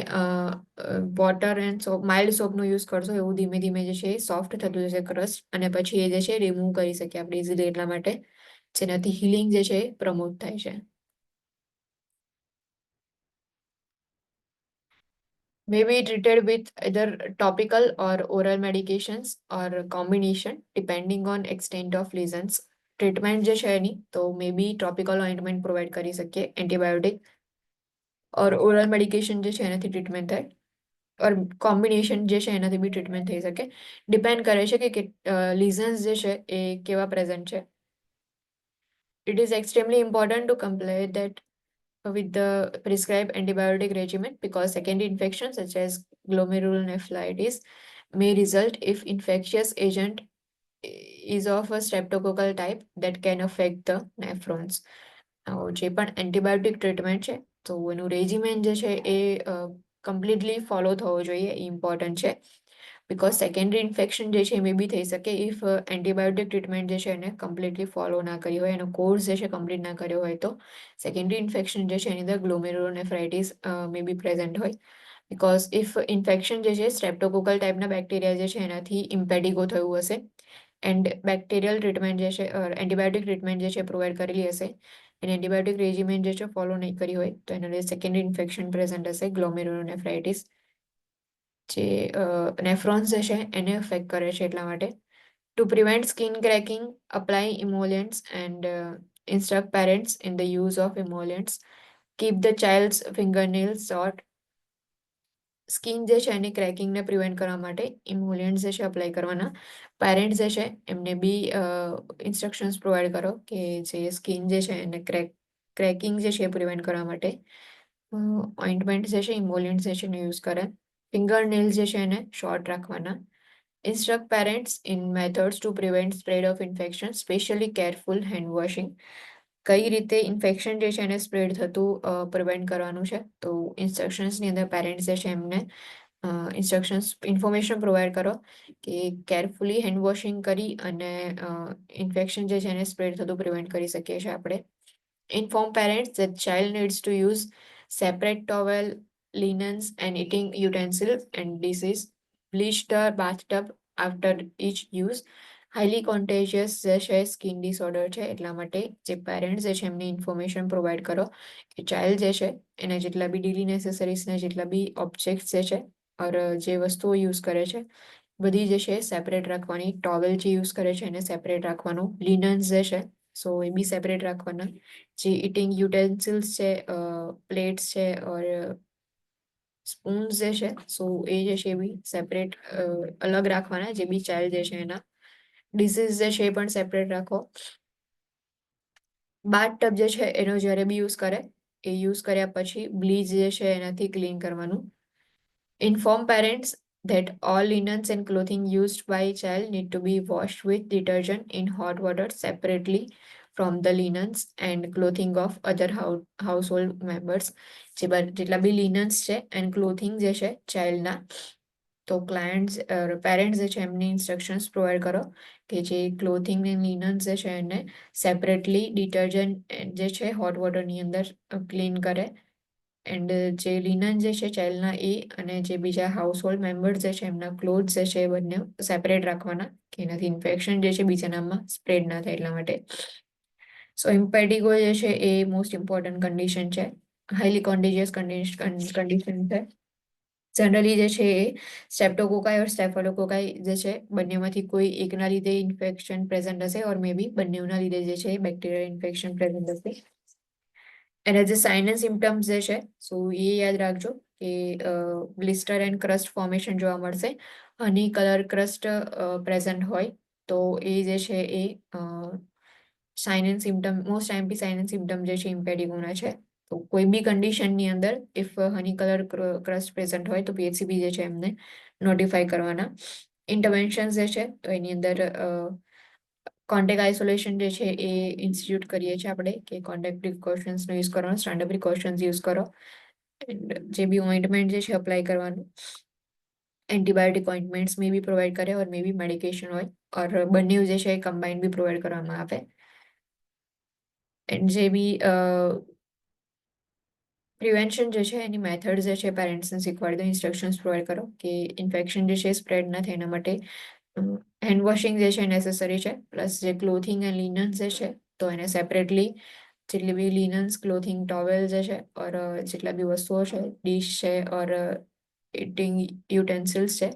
Speaker 1: વોટર એન્ડ સોપ માઇલ્ડ સોપનો યુઝ કરશો એવું ધીમે ધીમે જે છે એ સોફ્ટ થતું જશે ક્રસ્ટ અને પછી એ જે છે રિમૂવ કરી શકીએ આપણે ઇઝીલી, એટલા માટે જેનાથી હિલિંગ જે છે એ પ્રમોટ થાય છે. May be treated with either topical or oral medications or combination depending on extent of lesions. Treatment જે છે એની તો મે બી ટોપિકલ ઓઇન્ટમેન્ટ પ્રોવાઈડ કરી શકીએ એન્ટીબાયોટિક ઓર ઓરલ મેડિકેશન જે છે એનાથી ટ્રીટમેન્ટ થાય ઓર કોમ્બિનેશન જે છે એનાથી બી ટ્રીટમેન્ટ થઈ શકે. ડિપેન્ડ કરે છે કે લીઝન્સ જે છે એ કેવા પ્રેઝન્ટ છે. It is extremely important to comply that with the prescribed antibiotic regimen because secondary infections such as glomerulonephritis may result if infectious agent is of a streptococcal type that can affect the nephrons. જે પણ antibiotic treatment છે તો એનું રેજિમેન જે છે એ completely follow થવો જોઈએ, એ important છે. બિકોઝ સેકન્ડરી ઇન્ફેક્શન જે છે એ મે બી થઈ શકે ઇફ એન્ટીબાયોટિક ટ્રીટમેન્ટ જે છે એને કમ્પ્લીટલી ફોલો ના કરી હોય, એનો કોર્સ જે છે કમ્પ્લીટ ના કર્યો હોય તો સેકન્ડરી ઇન્ફેક્શન જે છે એની અંદર ગ્લોમેરુલોનેફ્રાઇટિસ મે બી પ્રેઝન્ટ હોય. બિકોઝ ઇફ ઇન્ફેક્શન જે છે સ્ટ્રેપ્ટોકોકલ ટાઈપના બેક્ટેરિયા જે છે એનાથી ઇમ્પેડિગો થયું હશે એન્ડ બેક્ટેરિયલ ટ્રીટમેન્ટ જે છે એન્ટીબાયોટિક ટ્રીટમેન્ટ જે છે પ્રોવાઈડ કરેલી હશે અને એન્ટીબાયોટિક રેજિમેન્ટ જે છે ફોલો નહીં કરી હોય તો એના લીધે સેકન્ડરી ઇન્ફેક્શન પ્રેઝન્ટ હશે ગ્લોમેરુલોનેફ્રાઇટિસ, જે નેફ્રોન્સ જે છે એને અફેક્ટ કરે છે. એટલા માટે to prevent skin cracking apply emollients and instruct parents in the use of emollients. Keep the child's fingernails short. Skin જે છે એની ક્રેકિંગને પ્રિવેન્ટ કરવા માટે ઇમોલિયન્ટ્સ જે છે અપ્લાય કરવાના. પેરેન્ટ્સ જે છે એમને બી ઇન્સ્ટ્રક્શન્સ પ્રોવાઈડ કરો કે જે સ્કિન જે છે એને ક્રેકિંગ જે છે એ પ્રિવેન્ટ કરવા માટે ઓઇન્ટમેન્ટ જે છે ઇમોલિયન્ટ્સ જે છે એનો યુઝ કરે. ફિંગર નેલ્સ જે છે એને શોર્ટ રાખવાના. Instruct parents in methods to prevent spread of infection, especially careful hand washing. કઈ રીતે ઇન્ફેક્શન જે છે એને સ્પ્રેડ થતું પ્રિવેન્ટ કરવાનું છે તો ઇન્સ્ટ્રક્શન્સની અંદર પેરેન્ટ્સ જે છે એમને ઇન્ફોર્મેશન પ્રોવાઈડ કરો કે કેરફુલી હેન્ડ વોશિંગ કરી અને ઇન્ફેક્શન જે છે એને સ્પ્રેડ થતું પ્રિવેન્ટ કરી શકીએ છીએ આપણે. Inform parents that child needs to use separate towel, linens and eating utensils and dishes. Bleach the bathtub after each use. Highly contagious જે છે સ્કિન ડિસઓર્ડર છે એટલા માટે જે પેરેન્ટ્સ જે છે એમને ઇન્ફોર્મેશન પ્રોવાઈડ કરો કે ચાઇલ્ડ જે છે એના જેટલા બી ડેલી નેસેસરીઝના જેટલા બી ઓબ્જેક્ટ્સ જે છે ઓર જે વસ્તુઓ યુઝ કરે છે બધી જે છે સેપરેટ રાખવાની. ટોવેલ જે યુઝ કરે છે એને સેપરેટ રાખવાનું. લિનન્સ જે છે સો એ બી સેપરેટ રાખવાના. જે ઇટિંગ યુટેન્સિલ્સ છે, પ્લેટ્સ છે ઓર સ્પૂન્સ જે છે સો એ જે છે એ બી સેપરેટ અલગ રાખવાના. જે બી ચાઇલ્ડ જે છે એના ડિસીઝ જે છે એ પણ સેપરેટ રાખો. બાથ ટબ જે છે એનો જ્યારે બી યુઝ કરે એ યુઝ કર્યા પછી બ્લીચ જે છે એનાથી ક્લીન કરવાનું. Inform parents that all linens and clothing used by child need to be washed with detergent in hot water separately from the linens and clothing of other household members. જેટલા બી લિનન્સ છે and clothing જે છે ચાઇલ્ડના તો parents જે છે એમને instructions provide કરો કે જે ક્લોથિંગ ને લિનન્સ જે છે એને સેપરેટલી ડિટર્જન્ટ જે છે હોટ વોટરની અંદર ક્લીન કરે. એન્ડ જે લિનન જે છે ચાઇલ્ડના એ અને જે બીજા હાઉસ હોલ્ડ મેમ્બર્સ જે છે એમના ક્લોથ્સ જે છે એ બંને સેપરેટ રાખવાના કે એનાથી ઇન્ફેક્શન જે છે બીજાનામાં સ્પ્રેડ ના થાય એટલા માટે. સો ઇમ્પેડિગો જે છે એ મોસ્ટ ઇમ્પોર્ટન્ટ કન્ડિશન છે, હાઈલી કોન્ટેજિયસ કન્ડિશન છે. જનરલી જે છે એ સ્ટ્રેપ્ટોકોકાઈ ઓર સ્ટેફોલોકોકાઈ જે છે બંનેમાંથી કોઈ એકના લીધે ઇન્ફેક્શન પ્રેઝન્ટ હશે ઓર મે બી બંનેના લીધે જે છે બેક્ટેરિયલ ઇન્ફેક્શન પ્રેઝન્ટ હશે. એના જે સાઇન એન્ડ સિમ્ટમ્સ જે છે સો એ યાદ રાખજો કે બ્લિસ્ટર એન્ડ ક્રસ્ટ ફોર્મેશન જોવા મળશે. હની કલર ક્રસ્ટ પ્રેઝન્ટ હોય તો એ જે છે એ સાઇન એન્ડ સિમ્ટમ મોસ્ટ ટાઈમથી સાઇન એન્ડ સિમ્ટમ જે છે ઇમ્પેડિગોના છે. તો કોઈ બી કન્ડિશનની અંદર if honey colour crust present હોય તો પીએચસીબી જે છે એમને નોટિફાઈ કરવાના. ઇન્ટરવેન્શન્સ જે છે તો એની અંદર કોન્ટેક્ટ આઇસોલેશન જે છે એ ઇન્સ્ટિટ્યૂટ કરીએ છીએ આપણે કે કોન્ટેક્ટ પ્રિકોશન્સનો યુઝ કરવાનો, સ્ટાન્ડર્ડ પ્રિકોશન્સ યુઝ કરો. જે બી ઓઇન્ટમેન્ટ જે છે અપ્લાય કરવાનું, એન્ટીબાયોટિક ઓઇન્ટમેન્ટ્સ મે બી પ્રોવાઈડ કરે ઓર મે બી મેડિકેશન હોય ઓર બંને જે છે કમ્બાઇન બી પ્રોવાઈડ કરવામાં આવે. એન્ડ જે બી પ્રિવેન્શન જે છે એની મેથડ જે છે પેરેન્ટ્સને શીખવાડી દો, ઇન્સ્ટ્રક્શન્સ પ્રોવાઈડ કરો કે ઇન્ફેક્શન જે છે સ્પ્રેડ ના થાય એના માટે હેન્ડ વોશિંગ જે છે નેસેસરી છે. પ્લસ જે ક્લોથિંગ એન્ડ લિનન્સ જે છે તો એને સેપરેટલી જેટલી બી લિનન્સ ક્લોથિંગ ટોવેલ જે છે ઓર જેટલા બી વસ્તુઓ છે ડીશ છે ઓર ઇટિંગ યુટેન્સિલ્સ છે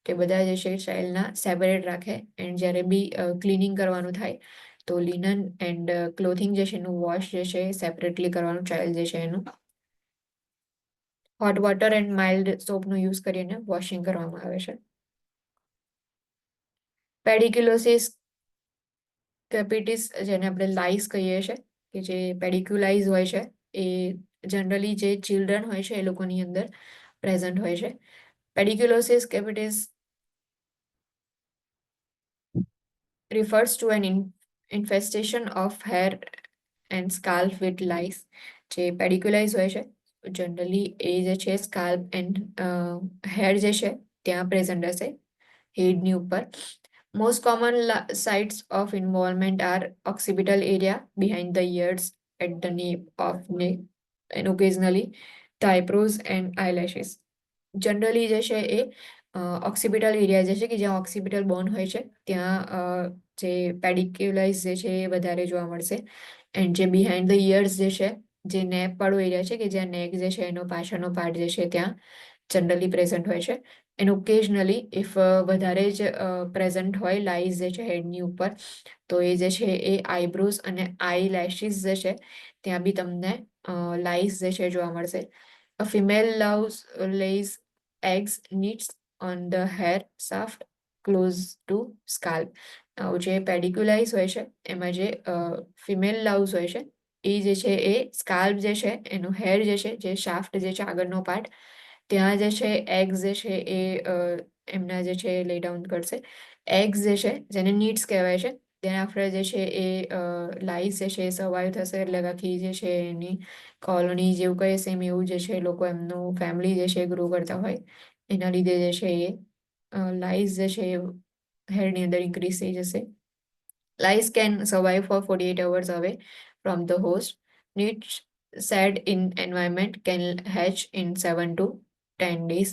Speaker 1: તે બધા જે છે ચાઇલ્ડના સેપરેટ રાખે. એન્ડ જ્યારે બી ક્લિનિંગ કરવાનું થાય તો લિનન એન્ડ ક્લોથિંગ જે છે એનું વોશ જે છે સેપરેટલી કરવાનું ચાઇલ્ડ જે છે એનું. હોટ વોટર એન્ડ માઇલ્ડ સોપનો યુઝ કરીને વોશિંગ કરવામાં આવે છે. પેડિક્યુલોસિસ કેપિટિસ જેને આપણે લાઈસ કહીએ છીએ કે જે પેડિક્યુલાઇઝ હોય છે એ જનરલી જે ચિલ્ડ્રન હોય છે એ લોકોની અંદર પ્રેઝન્ટ હોય છે. પેડિક્યુલોસિસ કેપિટિસ refers to an infestation of hair and scalp with lice. જે પેડિક્યુલાઇઝ હોય છે જનરલી એ જે છે સ્કાલ્પ એન્ડ હેર જે છે ત્યાં પ્રેઝન્ટ હશે હેડની ઉપર. Most common sites of involvement are occipital area behind the ears, at the nape of neck, and occasionally the eyebrows and eyelashes. Generally જે છે એ ઓક્સિપિટલ એરિયા જે છે કે જ્યાં ઓક્સિપિટલ બોન હોય છે ત્યાં જે પેડિક્યુલાઇઝ જે છે એ વધારે જોવા મળશે. એન્ડ જે બિહાઇન્ડ ધ ઇયર્સ જે છે જે નેક વાળો એરિયા છે કે જ્યાં નેક જે છે એનો પાછળનો પાર્ટ જે છે ત્યાં જનરલી પ્રેઝન્ટ હોય છે. એન્ડ ઓકેઝનલી ઇફ વધારે જ પ્રેઝન્ટ હોય લાઈઝ જે છે હેડની ઉપર તો એ જે છે એ આઈબ્રોઝ અને આઈ લેશિસ જે છે ત્યાં બી તમને લાઈઝ જે છે જોવા મળશે. A female lays eggs needs on the hair shaft close to scalp. જે પેડિક્યુલાઇઝ હોય છે એમાં જે ફિમેલ લાવ્સ હોય છે એ જે છે એ સ્કાલ્પ જે છે એનું હેર જે છે જે શાફ્ટ જે છે આગળનો પાર્ટ ત્યાં જે છે એગ્સ જે છે એ એમના જે છે લે ડાઉન કરશે. એગ્સ જે છે જેને નીડ્સ કહેવાય છે તેના આફ્ટર જે છે એ લાઈસ જે છે એ સર્વાઈવ થશે એટલે આખી જે છે એની કોલોની જેવું કહે સેમ એવું જે છે લોકો એમનું ફેમિલી જે છે ગ્રો કરતા હોય એના લીધે જે છે એ લાઈસ જે છે હેરની અંદર ઇન્ક્રીઝ થઈ જશે. Lice can survive for 48 hours away from the host. Needs said in environment can hatch in 7 to 10 days.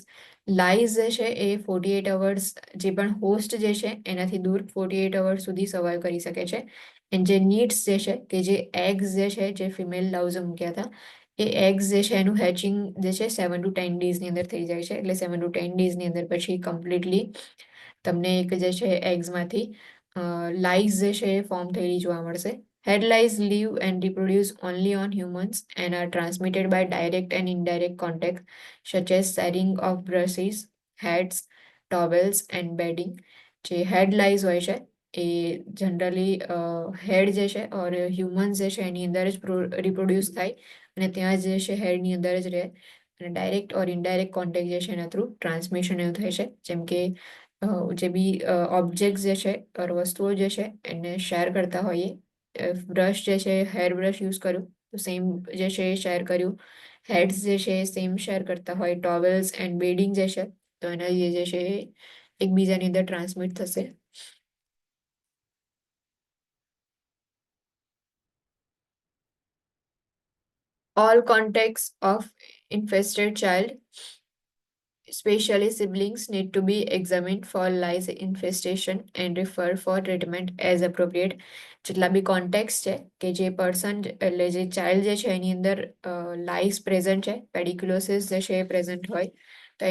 Speaker 1: Lice જે છે એ 48 hours જે પણ હોસ્ટ જે છે એનાથી દૂર 48 hours સુધી સર્વાઈવ કરી શકે છે. એન્ડ જે નીડ્સ જે છે કે જે એગ્સ જે છે જે ફિમેલ લાવ્સે મૂક્યા હતા એ એગ્સ જે છે એનું હેચિંગ જે છે 7 to 10 ડેઝની અંદર થઈ જાય છે. એટલે 7 to 10 ડેઝની અંદર પછી કમ્પ્લીટલી તમને એક જે છે એગ્સમાંથી લાઈઝ જે છે એ ફોર્મ થયેલી જોવા મળશે. Head lice live and reproduce only on humans and are transmitted by direct and indirect contact, such as sharing of brushes, heads, towels and bedding. જે head lice હોય છે એ જનરલી હેડ જે છે ઓર હ્યુમન્સ જે છે એની અંદર જ રિપ્રોડ્યુસ થાય અને ત્યાં જે છે હેડની અંદર જ રહે અને ડાયરેક્ટ ઓર ઇનડાયરેક્ટ કોન્ટેક્ટ જે છે એના થ્રુ ટ્રાન્સમિશન એવું થાય છે. જેમ કે જે બી ઓબ્જેક્ટ જે છે વસ્તુઓ જે છે એને શેર કરતા હોઈએ. બ્રશ જે છે હેર બ્રશ યુઝ કર્યું તો સેમ જે છે એ શેર કર્યું. હેડ્સ જે છે સેમ શેર કરતા હોય. ટોવેલ્સ એન્ડ બેડિંગ જે છે તો એના લીધે જે છે એ એકબીજાની અંદર ટ્રાન્સમિટ થશે. All contacts of infested child, especially siblings, need to be examined for lice infestation and refer for treatment as appropriate. જેટલા બી કોન્ટેક્ટ્સ છે કે જે પર્સન એટલે જે ચાઇલ્ડ જે છે એની અંદર લાઇસ પ્રેઝન્ટ છે, પેડિક્યુલોસિસ જે છે એ પ્રેઝન્ટ હોય, તો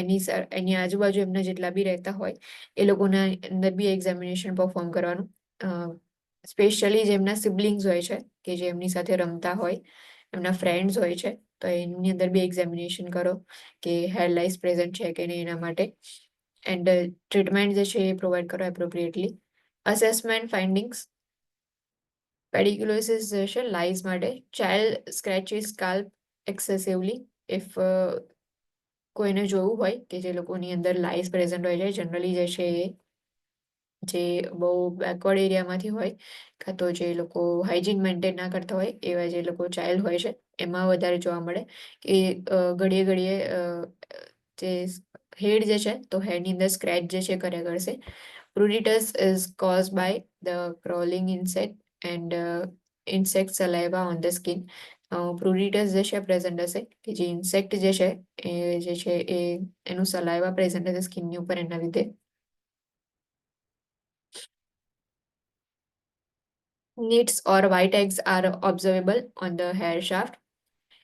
Speaker 1: એની આજુબાજુ એમના જેટલા બી રહેતા હોય એ લોકોના અંદર બી એક્ઝામિનેશન પરફોર્મ કરવાનું. સ્પેશિયલી જેમના સિબ્લિંગ્સ હોય છે કે જે એમની સાથે રમતા હોય, એમના ફ્રેન્ડ્સ હોય છે, તો એની અંદર બી એક્ઝામિનેશન કરો કે હેર લાઇસ પ્રેઝન્ટ છે કે નહીં એના માટે. એન્ડ ટ્રીટમેન્ટ જે છે એ પ્રોવાઈડ કરો એપ્રોપ્રિએટલી. Assessment findings. પેડિક્યુલોસિસ જે છે લાઇસ માટે, ચાઇલ્ડ સ્ક્રેચીસ સ્કાલ્પ એક્સેસિવલી ઇફ કોઈને જોવું હોય કે જે લોકોની અંદર લાઇસ પ્રેઝન્ટ હોય છે, જનરલી જે છે એ જે બહુ બેકવર્ડ એરિયામાંથી હોય, કાં તો જે લોકો હાઇજીન મેન્ટેન ના કરતા હોય એવા જે લોકો ચાઇલ્ડ હોય છે એમાં વધારે જોવા મળે કે ઘડીએ ઘડીએ જે હેડ જે છે તો હેડની અંદર સ્ક્રેચ જે છે કર્યા કરશે. Pruritus is cause by the crawling insect and insect saliva on the skin. Pruritus જે છે પ્રેઝન્ટ હશે કે જે ઇન્સેક્ટ જે છે એ એનું સલાઇવા પ્રેઝન્ટ હશે સ્કિનની ઉપર, એના લીધે. Nits or white eggs are observable on the hair shaft.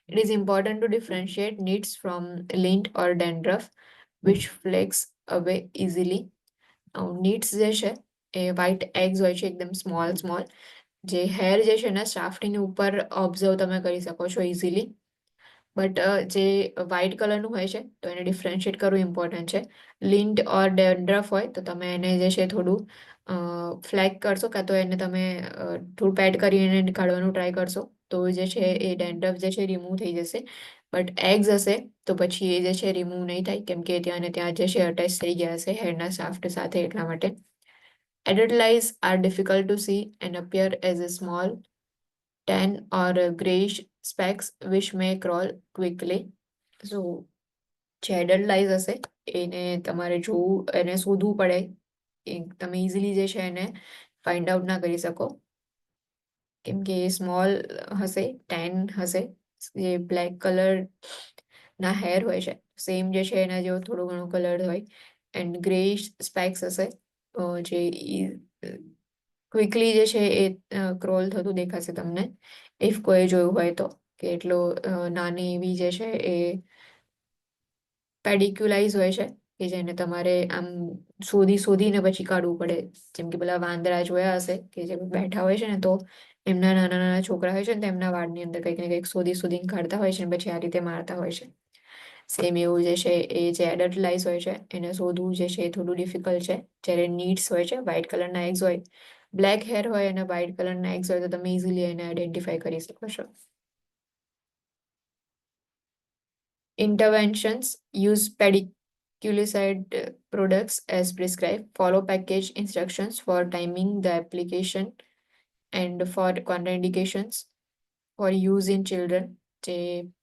Speaker 1: It is important to differentiate nits from lint or dandruff, which flakes away easily. Nits જે છે એ white eggs હોય છે, એકદમ સ્મોલ જે હેર જે છે એના શાફ્ટની ઉપર ઓબ્ઝર્વ તમે કરી શકો છો ઇઝીલી. બટ જે વ્હાઇટ કલરનું હોય છે તો એને ડિફરન્શિએટ કરવું ઇમ્પોર્ટન્ટ છે. લિન્ટ ઓર ડેન્ડ્રફ હોય તો તમે એને જે છે થોડું ફ્લેક કરશો, કાં તો એને તમે થોડું પેડ કરીને કાઢવાનું ટ્રાય કરશો તો જે છે એ ડેન્ડ્રફ જે છે રિમૂવ થઈ જશે. બટ એગ્સ હશે તો પછી એ જે છે રિમૂવ નહીં થાય, કેમ કે ત્યાં ને ત્યાં જે છે અટેચ થઈ ગયા હશે હેરના શાફ્ટ સાથે, એટલા માટે. Adult lice are difficult to see and appear as a small tan or grayish specks which may crawl quickly. So જે એડલ્ટ લાઈઝ હશે એને તમારે જોવું, એને શોધવું પડે, તમે ઇઝીલી જે છે એને ફાઇન્ડ આઉટ ના કરી શકો, કેમ કે એ સ્મોલ હશે, ટેન હશે, જે બ્લેક કલર ના હેર હોય છે સેમ જે છે એના જેવો થોડો ઘણો કલર હોય, એન્ડ ગ્રેઇશ સ્પેક્સ હશે જે ક્વિકલી જે છે એ ક્રોલ થતું દેખાશે તમને, ઇફ કોઈ જોયું હોય તો, કે એટલો નાની એવી જે છે એ પેડિક્યુલાઇઝ હોય છે કે જેને તમારે આમ શોધીને પછી કાઢવું પડે. જેમ કે પેલા વાંદરા જોયા હશે કે જે બેઠા હોય છે ને, તો એમના નાના નાના છોકરા હોય છે ને, તો એમના વાળની અંદર કંઈક ને કંઈક શોધીને કાઢતા હોય છે ને પછી આ રીતે મારતા હોય છે. સેમ એવું જે છે એ જે એડલ્ટ લાઇસ હોય છે એને શોધવું જે છે એ થોડું ડિફિકલ્ટ છે. જ્યારે નીડ્સ હોય છે, વ્હાઇટ કલરના એગ્સ હોય, બ્લેક હેર હોય અને વ્હાઇટ કલરના એગ્સ હોય તો તમે ઇઝીલી એને આઈડેન્ટિફાઈ કરી શકો છો. Interventions: use pediculicide products as prescribed. Follow package instructions for timing the application and for contraindications for use in children. જે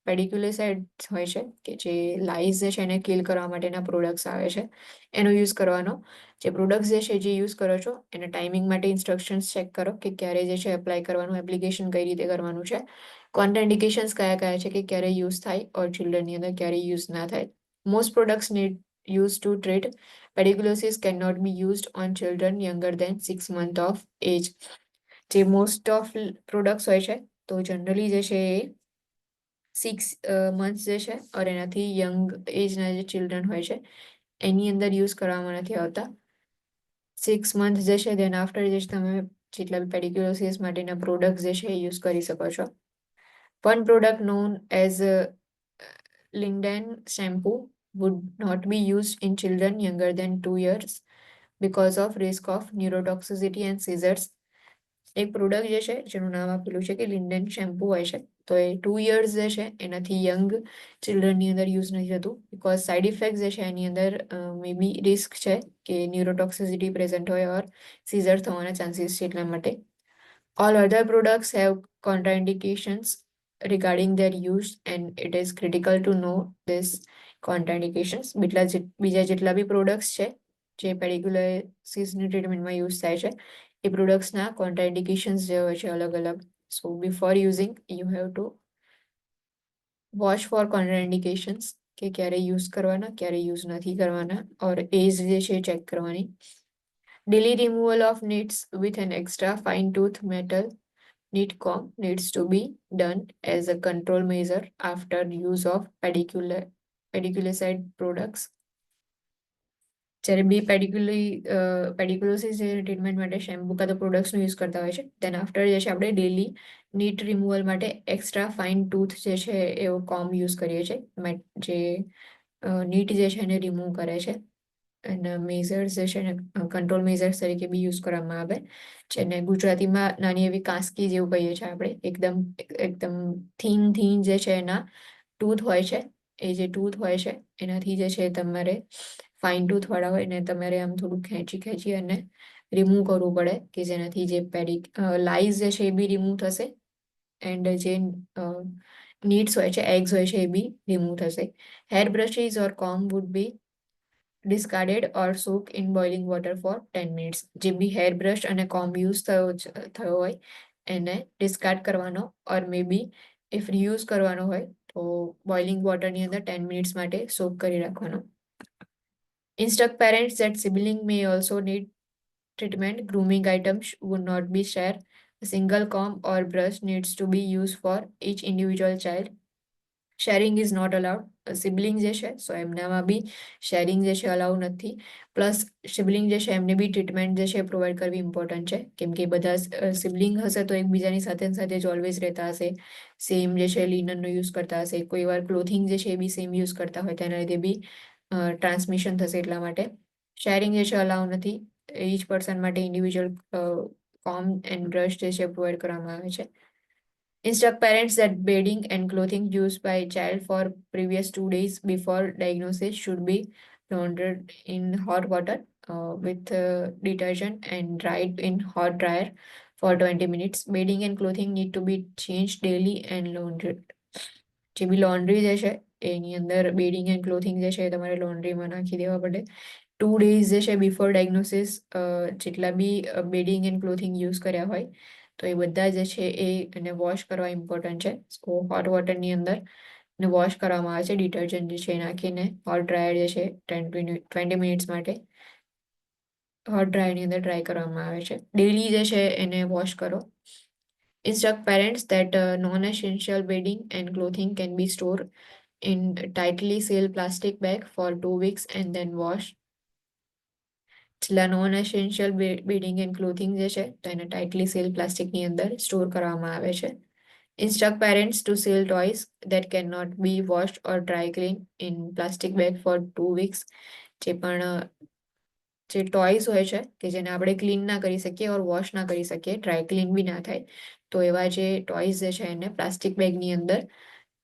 Speaker 1: પેડિક્યુલિસાઇડ હોય છે કે જે લાઈઝ જે છે એને કિલ કરવા માટેના પ્રોડક્ટ્સ આવે છે એનો યુઝ કરવાનો. જે પ્રોડક્ટ્સ જે છે જે યુઝ કરો છો એને ટાઈમિંગ માટે ઇન્સ્ટ્રક્શન્સ ચેક કરો કે ક્યારે જે છે એપ્લાય કરવાનું, એપ્લિકેશન કઈ રીતે કરવાનું છે, કોન્ટ્રાઇન્ડિકેશન્સ કયા કયા છે કે ક્યારે યુઝ થાય ઓર ચિલ્ડ્રનની અંદર ક્યારે યુઝ ના થાય. Most products need used to treat pediculosis cannot be used on children younger than 6 months of age. જે મોસ્ટ ઓફ પ્રોડક્ટ્સ હોય છે તો જનરલી જે છે એ 6 મંથ્સ જે છે ઓર એનાથી યંગ એજના જે ચિલ્ડ્રન હોય છે એની અંદર યુઝ કરવામાં નથી આવતા. 6 મંથ જે છે દેન આફ્ટર જે તમે જેટલા બી પેડિક્યુલોસિસ માટેના પ્રોડક્ટ જે છે એ યુઝ કરી શકો છો. One product known as Linden shampoo would not be used in children younger than 2 years because of risk of neurotoxicity and seizures. એક પ્રોડક્ટ જે છે જેનું નામ આપેલું છે કે લિન્ડન શેમ્પુ હોય છે, તો એ 2 years જે છે એનાથી યંગ ચિલ્ડ્રનની અંદર યુઝ નથી થતું, બિકોઝ સાઇડ ઇફેક્ટ જે છે એની અંદર મે બી રિસ્ક છે કે ન્યુરોટોક્સિસિટી પ્રેઝન્ટ હોય ઓર સીઝર થવાના ચાન્સીસ છે, એટલા માટે. All other products have contraindications regarding their use, and it is critical to know this કોન્ટ્રાઇન્ડિકેશન્સ. બીજા જેટલા બી પ્રોડક્ટ્સ છે જે પેડિક્યુલોસિસની ટ્રીટમેન્ટમાં યુઝ થાય છે એ પ્રોડક્ટ્સના કોન્ટ્રાઇન્ડિકેશન્સ જે હોય છે અલગ અલગ. So before using you have to watch for contraindications, કે ક્યારે યુઝ કરવાના ક્યારે યુઝ નથી કરવાના, ઓર એજ જે છે ચેક કરવાની. Daily removal of nits with an extra fine tooth metal nit comb needs to be done as a control measure after use of pediculicide products. જ્યારે બી પેડિક્યુલોસિસ ટ્રીટમેન્ટ માટે શેમ્પુ કાં તો પ્રોડક્ટ્સનો યુઝ કરતા હોય છે, દેન આફ્ટર જે છે આપણે ડેલી નીટ રિમૂવલ માટે એક્સ્ટ્રા ફાઇન ટૂથ જે છે એવો કોમ્બ યુઝ કરીએ છીએ, જે નીટ જે છે એને રિમૂવ કરે છે. અને મેઝર્સ જે છે ને કંટ્રોલ મેઝર્સ તરીકે બી યુઝ કરવામાં આવે, જેને ગુજરાતીમાં નાની એવી કાંસકી જેવું કહીએ છીએ આપણે. એકદમ થીન જે છે એના ટૂથ હોય છે, એ જે ટૂથ હોય છે એનાથી જે છે તમારે ફાઇન ટૂથ વાળા હોય ને તમારે આમ થોડું ખેંચી અને રિમૂવ કરવું પડે, કે જેનાથી જે લાઈઝ જે છે એ બી રિમૂવ થશે એન્ડ જે નીડ્સ હોય છે, એગ્સ હોય છે એ બી રિમૂવ થશે. Hair brushes or comb would be discarded or soak in boiling water for 10 minutes. જે બી હેર બ્રશ અને કોમ્બ યુઝ થયો હોય એને ડિસ્કાર્ડ કરવાનો, ઓર મે બી ઇફ રીયુઝ કરવાનો હોય તો બોઇલિંગ વોટરની અંદર 10 મિનિટ્સ માટે સોક કરી રાખવાનો. Instruct parents that sibling may also need treatment. Grooming items would not be shared. A single comb or brush needs to be used for each individual child. Sharing is not allowed. Sibling જે છે સો એમનામાં બી sharing જે છે અલાઉ નથી. Plus sibling જે છે એમને બી treatment જે છે પ્રોવાઈડ કરવી ઇમ્પોર્ટન્ટ છે, કેમ કે બધા સિબલિંગ હશે તો એકબીજાની સાથે જ ઓલવેઝ રહેતા હશે, સેમ જે છે લિનનનો યુઝ કરતા હશે, કોઈ વાર ક્લોથિંગ જે છે એ બી સેમ યુઝ કરતા હોય, તેના લીધે બી ટ્રાન્સમિશન થશે. એટલા માટે શેરિંગ જે છે અલાઉ નથી. ઈચ પર્સન માટે ઇન્ડિવિજ્યુઅલ કોમ્બ એન્ડ બ્રશ જે છે પ્રોવાઈડ કરવામાં આવે છે. Instruct parents that bedding and clothing used by child for previous 2 days before diagnosis should be laundered in hot water with detergent and dried in hot dryer for 20 minutes. Bedding and clothing need to be changed daily and laundered. જે બી laundry જે છે એની અંદર bedding and clothing જે છે તમારે લોન્ડ્રીમાં નાખી દેવા પડે. 2 days જે છે બિફોર ડાયગ્નોસિસ જેટલા બી બેડિંગ એન્ડ ક્લોથિંગ યુઝ કર્યા હોય તો એ બધા જે છે એ એને વોશ કરવા ઇમ્પોર્ટન્ટ છે. સો હોટ વોટરની અંદર ને વોશ કરવામાં આવે છે ડિટર્જન્ટ જે છે નાખીને. હોટ ડ્રાયર જે છે 20 મિનિટ્સ માટે હોટ ડ્રાયરની અંદર ડ્રાય કરવામાં આવે છે. ડેલી જે છે એને વોશ કરો. Instruct parents that non-essential bedding and clothing can be stored in tightly sealed plastic bag for 2 weeks and then wash. જેટલા non essential bedding and clothing જે છે તો એને ટાઇટલી સીલ પ્લાસ્ટિકની અંદર સ્ટોર કરવામાં આવે છે. Instruct parents to seal toys that cannot be washed or dry clean in plastic bag for 2 weeks. જે પણ જે ટોયસ હોય છે કે જેને આપણે ક્લીન ના કરી શકીએ ઓર વોશ ના કરી શકીએ, ડ્રાય ક્લીન બી ના થાય, તો એવા જે ટોયસ જે છે એને પ્લાસ્ટિક બેગની અંદર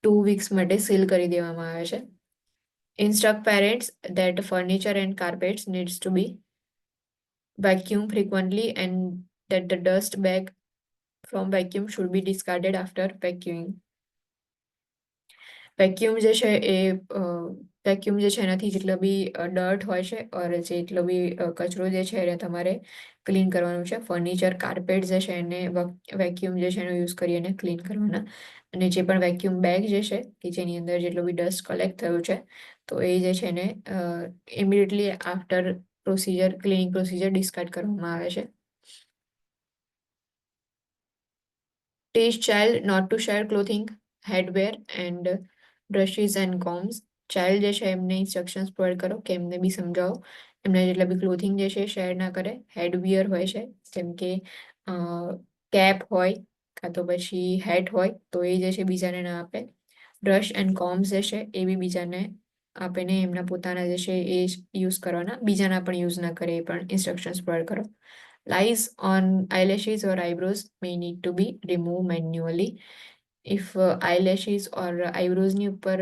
Speaker 1: 2 weeks માટે સીલ કરી દેવામાં આવે છે. Instruct parents that furniture and carpets needs to be vacuum frequently and that the dust bag from vacuum should be discarded after vacuuming. Vacuum જે છે એ વેક્યુમ જે છે એનાથી જેટલો બી ડર્ટ હોય છે ઓર જેટલો બી કચરો જે છે એને તમારે ક્લીન કરવાનું છે. ફર્નિચર કાર્પેટ જે છે એને વેક્યુમ જે છે એનો યુઝ કરી અને ક્લીન કરવાના. અને જે પણ વેક્યુમ બેગ જે છે કે જેની અંદર જેટલો બી ડસ્ટ કલેક્ટ થયું છે તો એ જે છે એને immediately after cleaning procedure discard કરવામાં આવે છે. Teach child not to share clothing, headwear and brushes and combs. Child જે છે એમને ઇન્સ્ટ્રક્શન્સ પ્રોવાઈડ કરો કે એમને બી સમજાવો એમને જેટલા બી ક્લોથિંગ જે છે શેર ના કરે. હેડવિયર હોય છે જેમ કે કેપ હોય કાં તો પછી હેટ હોય તો એ જે છે બીજાને ના આપે. બ્રશ એન્ડ કોમ્સ જે છે એ બી બીજાને આપે ને એમના પોતાના જે છે એ યુઝ કરવાના, બીજાના પણ યુઝ ના કરે એ પણ ઇન્સ્ટ્રક્શન્સ પ્રોવાઈડ કરો. Lies on eyelashes or eyebrows may need to be removed manually. If eyelashes or eyebrows ની ઉપર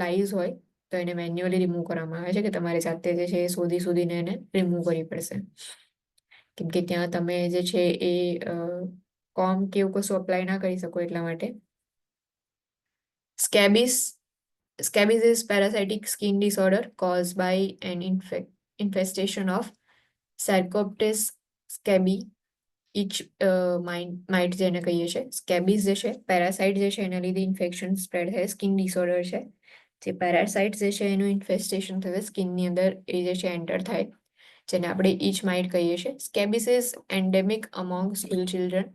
Speaker 1: લાઈઝ હોય તો એને મેન્યુઅલી રિમૂવ કરવામાં આવે છે, કે તમારે જાતે જે છે એ શોધીને એને રિમૂવ કરવી પડશે, કેમ કે ત્યાં તમે જે છે એ કોમ કે એવું કશું અપ્લાય ના કરી શકો એટલા માટે. સ્કેબિસ Scabies is parasitic skin disorder caused by an infestation of Sarcoptes scabi. Might જેને કહીએ છીએ સ્કેબીઝ જે છે પેરાસાઇટ જે છે એના લીધે ઇન્ફેક્શન સ્પ્રેડ થાય સ્કિન ડિસઓર્ડર છે જે પેરાસાઇટ જે છે એનું ઇન્ફેસ્ટેશન થશે સ્કિનની અંદર એ જે છે એન્ટર થાય જેને આપણે ઈચ માઇટ કહીએ છીએ scabies is endemic among school children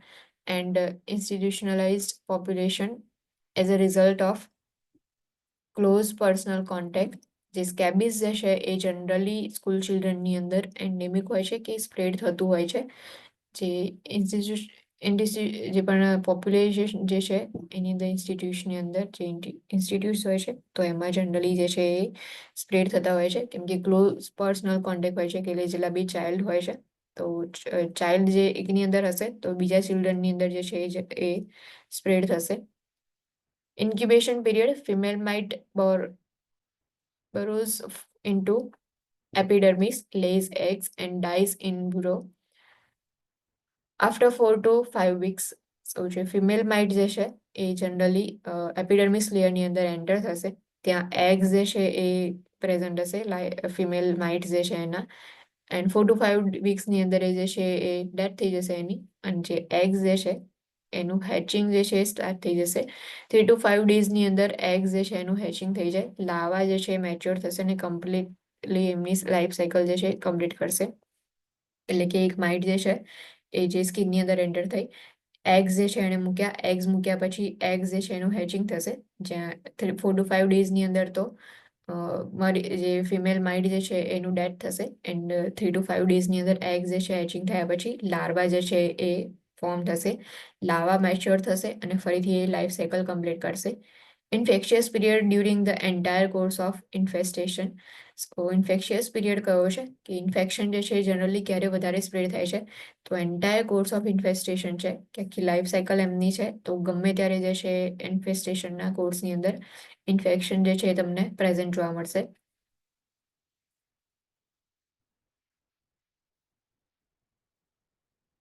Speaker 1: and institutionalised population as a result of close personal contact જે સ્કેબીસ જે છે એ જનરલી સ્કૂલ ચિલ્ડ્રનની અંદર એન્ડેમિક હોય છે કે સ્પ્રેડ થતું હોય છે જે જે પણ પોપ્યુલેશન જે છે એની અંદર ઇન્સ્ટિટ્યૂશનની અંદર જે ઇન્સ્ટિટ્યૂટ્સ હોય છે તો એમાં જનરલી જે છે એ સ્પ્રેડ થતા હોય છે કેમ કે ક્લોઝ પર્સનલ કોન્ટેક્ટ હોય છે કે જેટલા બી ચાઇલ્ડ હોય છે તો ચાઇલ્ડ જે એકની અંદર હશે તો બીજા ચિલ્ડ્રનની અંદર જે છે એ સ્પ્રેડ થશે incubation period female might burrows into epidermis, lays eggs and dies in burrow after 4 to 5 weeks. સો જે ફિમેલ માઇટ જે છે એ જનરલી એપિડર્મિસ લેયરની અંદર એન્ટર થશે ત્યાં એગ્સ જે છે એ પ્રેઝન્ટ હશે ફિમેલ માઇટ જે છે એના એન્ડ 4 to 5 વીક્સની અંદર એ જે છે એ ડેથ થઈ જશે એની અને જે એગ્સ જે છે એનું હેચિંગ જે છે એ સ્ટાર્ટ થઈ જશે 3 to 5 ડેઝની અંદર એગ્સ જે છે એનું હેચિંગ થઈ જાય લાવા જે છે મેચ્યોર થશે અને કમ્પ્લીટલી એમની લાઈફ સાયકલ જે છે કમ્પ્લીટ કરશે એટલે કે એક માઇટ જે છે એ જે સ્કિનની અંદર એન્ટર થઈ એગ્સ જે છે એને મૂક્યા એગ્સ મૂક્યા પછી એગ્સ જે છે એનું હેચિંગ થશે જ્યાં 4 to 5 ડેઝની અંદર તો મારી જે ફિમેલ માઇટ જે છે એનું ડેથ થશે એન્ડ 3 to 5 ડેઝની અંદર એગ્સ જે છે હેચિંગ થયા પછી લાર્વા જે છે એ ફોર્મ થશે લાવા મેચ્યોર થશે અને ફરીથી એ લાઈફ સાયકલ કમ્પ્લીટ કરશે infectious period during the entire course of ઇન્ફેસ્ટેશન infectious period કયો છે કે ઇન્ફેક્શન જે છે જનરલી ક્યારે વધારે સ્પ્રેડ થાય છે તો એન્ટાયર કોર્સ ઓફ ઇન્ફેસ્ટેશન છે કે આખી લાઈફ સાયકલ એમની છે તો ગમે ત્યારે જે છે ઇન્ફેસ્ટેશનના કોર્સની અંદર ઇન્ફેક્શન જે છે એ તમને પ્રેઝન્ટ જોવા મળશે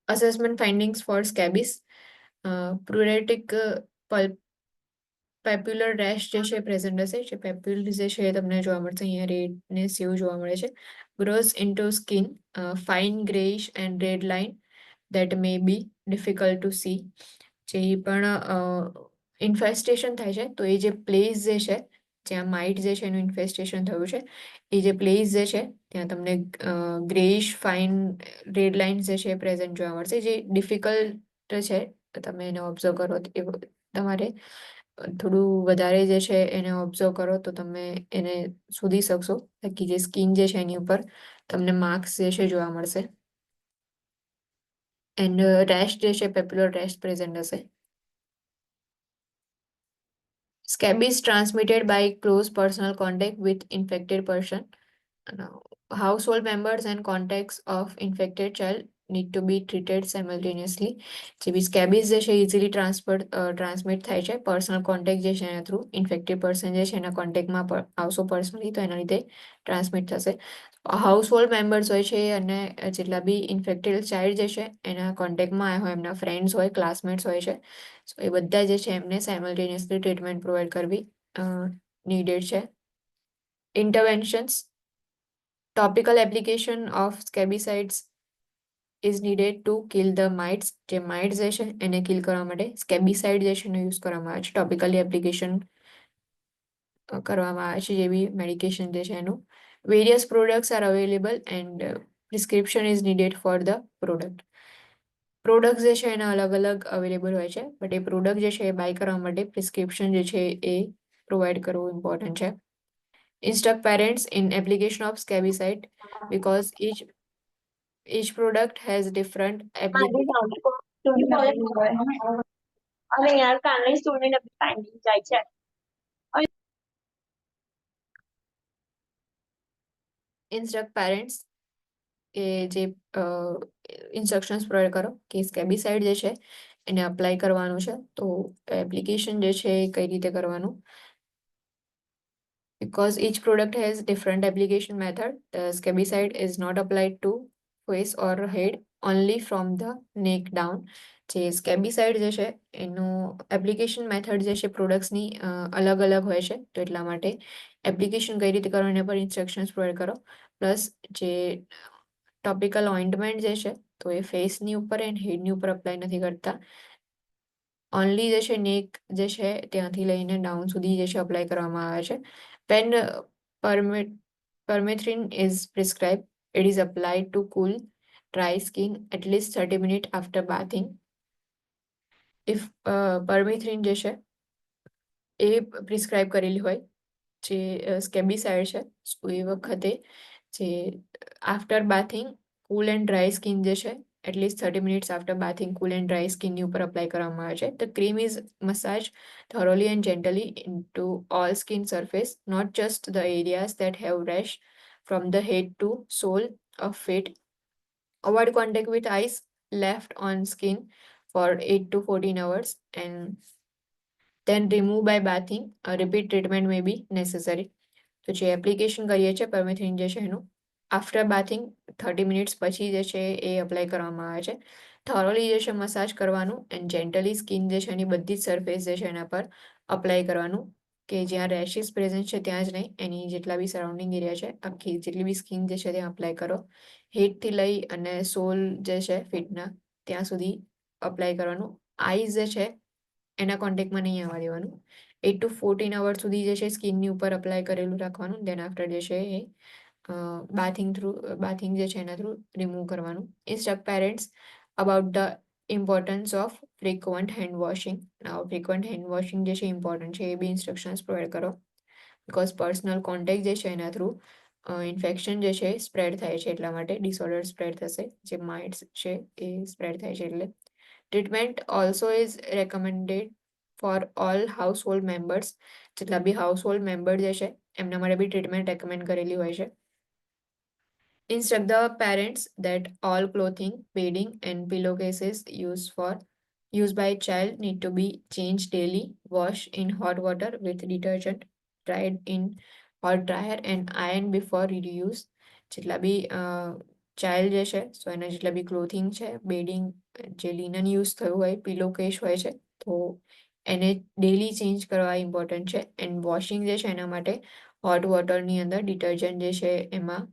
Speaker 1: અસેસમેન્ટ ફાઇન્ડિંગ્સ ફોર સ્કેબિસ પ્રુરેટિક પેપ્યુલર રેશ જે છે પ્રેઝન્ટ હશે જે પેપ્યુલ જે છે એ તમને જોવા મળશે અહીંયા રેડનેસ જેવું જોવા મળે છે grows into skin fine greyish and red line that may be difficult to see જે પણ ઇન્ફેસ્ટેશન થાય છે તો એ જે પ્લેસ જે છે જ્યાં માઇટ જે છે એનું ઇન્ફેસ્ટેશન થયું છે એ જે પ્લેસ જે છે ત્યાં તમને ગ્રેઇશ ફાઇન રેડ લાઇન્સ જે છે પ્રેઝન્ટ જોવા મળશે જે ડિફિકલ્ટ છે તમે એને ઓબ્ઝર્વ કરો તમારે થોડું વધારે જે છે એને ઓબ્ઝર્વ કરો તો તમે એને શોધી શકશો બાકી જે સ્કિન જે છે એની ઉપર તમને માર્ક્સ જે છે જોવા મળશે એન્ડ રેશ જે છે પેપ્યુલર રેશ પ્રેઝન્ટ હશે Scabies transmitted by close personal contact with infected person. Now, household members and contacts of infected child need to be treated simultaneously. જે બી સ્કેબીઝ જે છે ઇઝીલી ટ્રાન્સમિટ થાય છે પર્સનલ કોન્ટેક્ટ જે છે એના થ્રુ ઇન્ફેક્ટેડ પર્સન જે છે એના કોન્ટેક્ટમાં આવશો પર્સનલી તો એના લીધે ટ્રાન્સમિટ થશે હાઉસહોલ્ડ મેમ્બર્સ હોય છે અને જેટલા બી ઇન્ફેક્ટેડ ચાઇલ્ડ જે છે એના કોન્ટેક્ટમાં આવ્યા હોય એમના ફ્રેન્ડ્સ હોય ક્લાસમેટ્સ હોય છે સો એ બધા જે છે એમને સાયમલ્ટેનિયસલી ટ્રીટમેન્ટ પ્રોવાઈડ કરવી નીડેડ છે interventions topical application of scabicides is needed to kill the mites જે માઇટ્સ જે છે એને કિલ કરવા માટે સ્કેબિસાઇડ જે છે એનો યુઝ કરવામાં આવે છે ટોપિકલી એપ્લિકેશન કરવામાં આવે છે જે બી મેડિકેશન જે છે એનું various products R available and prescription is needed for the product જે છે એના અલગ અલગ અવેલેબલ હોય છે બટ એ પ્રોડક્ટ જે છે એ બાય કરવા માટે પ્રિસ્ક્રિપ્શન જે છે એ પ્રોવાઈડ કરવું ઇમ્પોર્ટન્ટ છે instruct parents in application of scabicide because each product has different
Speaker 2: અને યાર કાલે સ્ટુડન્ટ ફાઇન્ડિંગ જાય છે
Speaker 1: instruct parents કે જે ઇન્સ્ટ્રક્શન્સ પ્રોવાઈડ કરો કે સ્કેબિસાઇડ જે છે એને અપ્લાય કરવાનું છે તો એપ્લિકેશન જે છે એ કઈ રીતે કરવાનું because each product has different application method the scabicide is not applied to face or head only from the neck down જે સ્કેબિસાઇડ જે છે એનું એપ્લિકેશન મેથડ જે છે પ્રોડક્ટ્સની અલગ અલગ હોય છે, તો એટલા માટે એપ્લિકેશન કઈ રીતે કરો એના પર ઇન્સ્ટ્રક્શન્સ પ્રોવાઈડ કરો. પ્લસ જે ટોપિકલ ઓઇન્ટમેન્ટ જે છે તો એ ફેસની ઉપર એન્ડ હેડની ઉપર અપ્લાય નથી કરતા. ઓનલી જે છે નેક જે છે ત્યાંથી લઈને ડાઉન સુધી જે છે અપ્લાય કરવામાં આવે છે. When permethrin is prescribed, it is applied to cool dry skin at least 30 minutes after bathing. If permethrin જે છે એ પ્રિસ્ક્રાઇબ કરેલી હોય જે સ્કેબિસાઇડ છે, so એ વખતે જે after bathing cool and dry skin જે છે at least 30 minutes after bathing cool and dry સ્કિનની ઉપર અપ્લાય કરવામાં આવે છે. The cream is massage thoroughly and gently into all skin surface, not just the areas that have rash from the head to sole of feet. Avoid contact with eyes left on skin for 8 to 14 hours and then remove by bathing. A repeat treatment may be necessary. તો જે application કરીએ છીએ permethrin જે છે એનું after bathing 30 minutes પછી જે છે એ અપ્લાય કરવામાં આવે છે. થોરોલી જે છે મસાજ કરવાનું એન્ડ જેન્ટલી સ્કિન જે છે એની બધી જ સરફેસ જે છે એના પર અપ્લાય કરવાનું, કે જ્યાં રેશિસ પ્રેઝન્ટ છે ત્યાં જ નહીં, એની જેટલા બી સરાઉન્ડિંગ એરિયા છે આખી જેટલી બી સ્કિન જે છે ત્યાં અપ્લાય કરો. હેડથી લઈ અને સોલ જે છે ફીટના ત્યાં સુધી અપ્લાય કરવાનું. આઈઝ જે છે એના કોન્ટેક્ટમાં નહીં આવવા દેવાનું. 8 to 14 અવર્સ સુધી જે છે સ્કિનની ઉપર અપ્લાય કરેલું રાખવાનું. દેન આફ્ટર જે છે એ બાથિંગ જે છે એના થ્રુ રિમૂવ કરવાનું. Instruct parents about the importance of frequent hand washing. Frequent hand washing જે છે ઇમ્પોર્ટન્ટ છે એ બી ઇન્સ્ટ્રક્શન્સ પ્રોવાઈડ કરો, બિકોઝ પર્સનલ કોન્ટેક્ટ જે છે એના થ્રુ ઇન્ફેક્શન જે છે સ્પ્રેડ થાય છે, એટલા માટે ડિસઓર્ડર સ્પ્રેડ થશે, જે માઇટ્સ છે એ સ્પ્રેડ થાય છે એટલે. Treatment also is recommended for all household members. જેટલા બી હાઉસહોલ્ડ મેમ્બર જે છે એમના માટે બી ટ્રીટમેન્ટ રેકમેન્ડ કરેલી હોય છે. Instruct the parents that all clothing, bedding, and pillowcases used by child need to be changed daily, washed in hot water with detergent, dried in hot dryer, and ironed before reuse. જેટલા બી child જે છે સો એના જેટલા બી clothing છે, bedding જે linen use થયું હોય, pillow case હોય છે, તો એને ડેલી ચેન્જ કરવા ઇમ્પોર્ટન્ટ છે. એન્ડ વોશિંગ જે છે એના માટે હોટ વોટરની અંદર ડિટર્જન્ટ જે છે એમાં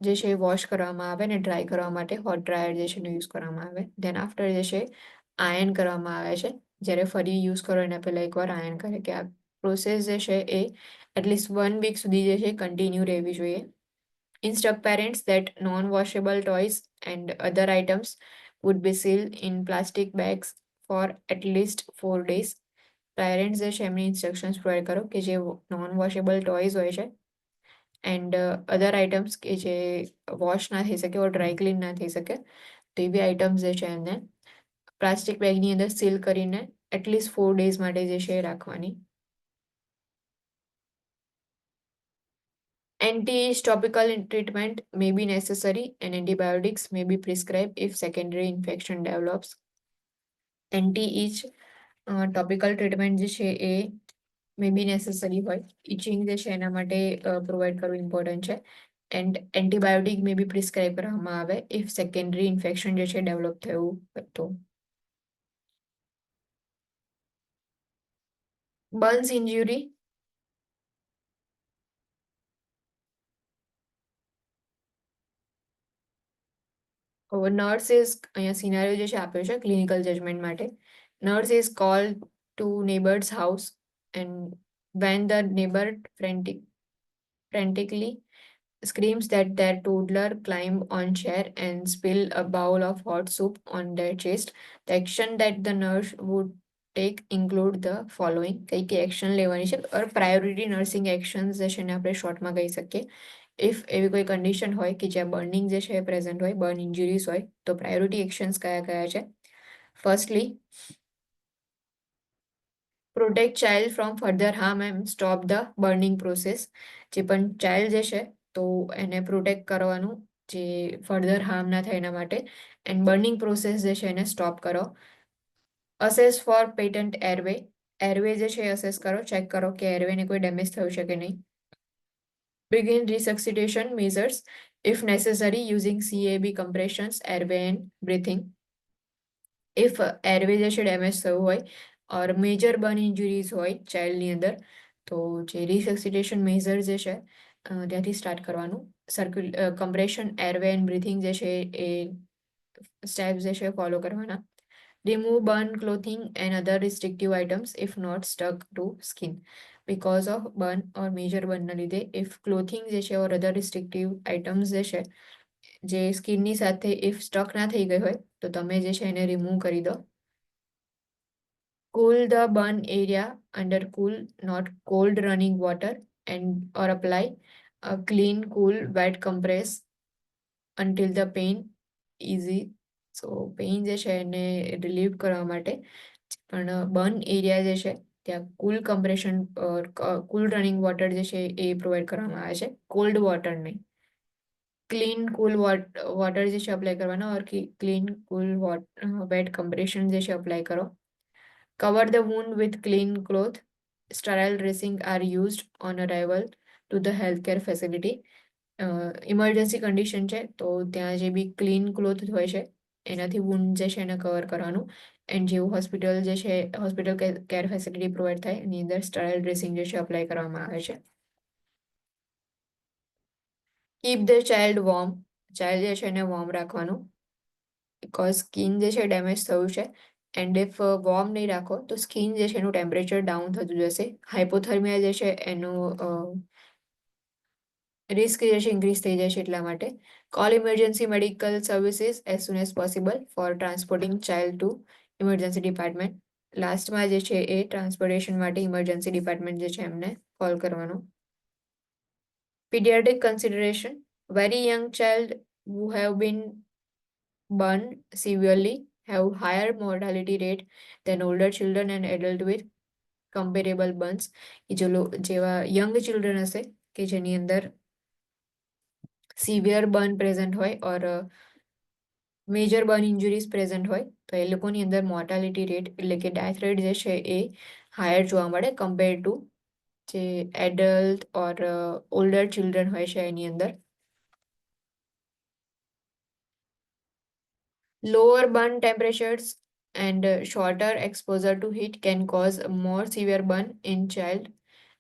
Speaker 1: જે છે વોશ કરવામાં આવે ને ડ્રાય કરવા માટે હોટ ડ્રાયર જે છે એનો યુઝ કરવામાં આવે. દેન આફ્ટર જે છે આયન કરવામાં આવે છે. જ્યારે ફરી યુઝ કરો એના પહેલાં એકવાર આયન કરે, કે આ પ્રોસેસ જે છે એ એટલીસ્ટ 1 વીક સુધી જે છે કન્ટિન્યુ રહેવી જોઈએ. Instruct parents that non-washable toys and other items would be sealed in plastic bags for at least 4 days. Parents જે છે એમની ઇન્સ્ટ્રક્શન્સ પ્રોવાઈડ કરો કે જે નોન વોશેબલ ટોયઝ હોય છે એન્ડ અધર આઇટમ્સ કે જે વોશ ના થઈ શકે ઓર ડ્રાય ક્લીન ના થઈ શકે, તો એવી આઇટમ્સ જે છે એને પ્લાસ્ટિક બેગની અંદર સીલ કરીને એટલીસ્ટ 4 ડેઝ માટે જે છે એ રાખવાની. Anti-topical treatment may be necessary and antibiotics may be prescribed if secondary infection develops. Anti-itch topical treatment જે છે એ મે બી નેસેસરી હોય, ઇચિંગ જે છે એના માટે પ્રોવાઈડ કરવું ઇમ્પોર્ટન્ટ છે. And antibiotic may be prescribe કરવામાં આવે ઇફ સેકન્ડરી ઇન્ફેક્શન જે છે ડેવલપ થયું તો. બર્ન્સ ઇન્જ્યુરી નર્સ ઇઝ અહીંયા સિનારીઓ જે છે આપ્યો છે ક્લિનિકલ જજમેન્ટ માટે. Nurse is call to neighbours house and when the neighbour frantically screams that their toddler climb on chair and spill a bowl of hot soup on their chest. The action that the nurse would take include the following. કઈ કઈ action લેવાની છે ઓર priority nursing actions જે છે એને આપણે શોર્ટમાં કહી શકીએ. ઇફ એવી કોઈ કન્ડિશન હોય કે જ્યાં બર્નિંગ જે છે પ્રેઝન્ટ હોય, બર્ન ઇન્જરીઝ હોય, તો પ્રાયોરિટી એક્શન્સ કયા કયા છે. Firstly, protect child from further harm and stop the burning process. જે પણ ચાઇલ્ડ જે છે તો એને પ્રોટેક્ટ કરવાનું, જે ફર્ધર હાર્મ ના થાય એના માટે. એન્ડ બર્નિંગ પ્રોસેસ જે છે એને સ્ટોપ કરો. Assess for patent airway. Airway જે છે અસેસ કરો, ચેક કરો કે એરવેને કોઈ ડેમેજ થયું છે કે નહીં. Begin resuscitation measures if necessary using CAB compressions, airway and breathing. If airway જે છે ડેમેજ થયું હોય ઓર મેજર બર્ન ઇન્જુરીઝ હોય ચાઇલ્ડની અંદર, તો જે રિસક્સિટેશન મેઝર જે છે ત્યાંથી સ્ટાર્ટ કરવાનું. કમ્પ્રેશન એરવે એન્ડ બ્રીથિંગ જે છે એ સ્ટેપ્સ જે છે ફોલો કરવાના. Remove burn clothing and other restrictive items if not stuck to skin. Because of burn or major બર્નના લીધે ઇફ ક્લોથિંગ જે છે ઓર અધર રિસ્ટ્રિક્ટિવ આઇટમ્સ જે છે જે સ્કિનની સાથે ઇફ સ્ટક ના થઈ ગઈ હોય તો તમે જે છે એને રિમૂવ કરી દો. Cool the burn area under cool, not cold running water, and or apply a clean, cool, wet compress until the pain easy. So pain જે છે એને રિલીવ કરવા માટે પણ બર્ન એરિયા જે છે ત્યાં કુલ કમ્પ્રેશન કુલ રનિંગ વોટર જે છે એ પ્રોવાઈડ કરવામાં આવે છે, કોલ્ડ વોટર નહીં. ક્લીન કુલ વોટર જે છે અપ્લાય કરવાના ઓર ક્લીન કુલ વેટ કમ્પ્રેશન જે છે અપ્લાય કરો. Cover the wound with clean cloth. Sterile dressing are used on arrival to the healthcare facility. Emergency condition છે તો ત્યાં જે બી ક્લીન ક્લોથ હોય છે એનાથી વુન્ડ જે છે એને કવર કરવાનું. એન્ડ જેવું હોસ્પિટલ જે છે હોસ્પિટલ કેર ફેસિલિટી પ્રોવાઈડ થાય એની અંદર સ્ટરાઇલ ડ્રેસિંગ જે છે અપ્લાય કરવામાં આવે છે. Keep the child warm. Child જે છે એને વોર્મ રાખવાનું. બિકોઝ સ્કિન જે છે ડેમેજ થયું છે એન્ડ ઇફ વોર્મ નહીં રાખો તો સ્કિન જે છે એનું ટેમ્પરેચર ડાઉન થતું જશે. હાઇપોથર્મિયા જે છે એનું રિસ્ક જે છે ઇન્ક્રીઝ થઈ જાય છે. એટલા માટે call emergency medical services as soon as possible for transporting child to emergency department. લાસ્ટમાં જે છે એ ટ્રાન્સપોર્ટેશન માટે ઇમરજન્સી ડિપાર્ટમેન્ટ જે છે એમને કોલ કરવાનો. Paediatric consideration. Very young child who have been burned severely have higher mortality rate than older children and adult with comparable burns. એ જેવા યંગ ચિલ્ડ્રન હશે કે જેની અંદર સિવિયર બર્ન પ્રેઝન્ટ હોય ઓર મેજર બર્ન ઇન્જુરીઝ પ્રેઝન્ટ હોય તો એ લોકોની અંદર મોર્ટાલિટી રેટ એટલે કે ડેથ રેટ જે છે એ હાયર જોવા મળે કમ્પેર ટુ જે એડલ્ટ ઓર ઓલ્ડર ચિલ્ડ્રન હોય છે એની અંદર. Lower burn temperatures and shorter exposure to heat can cause a more severe burn in child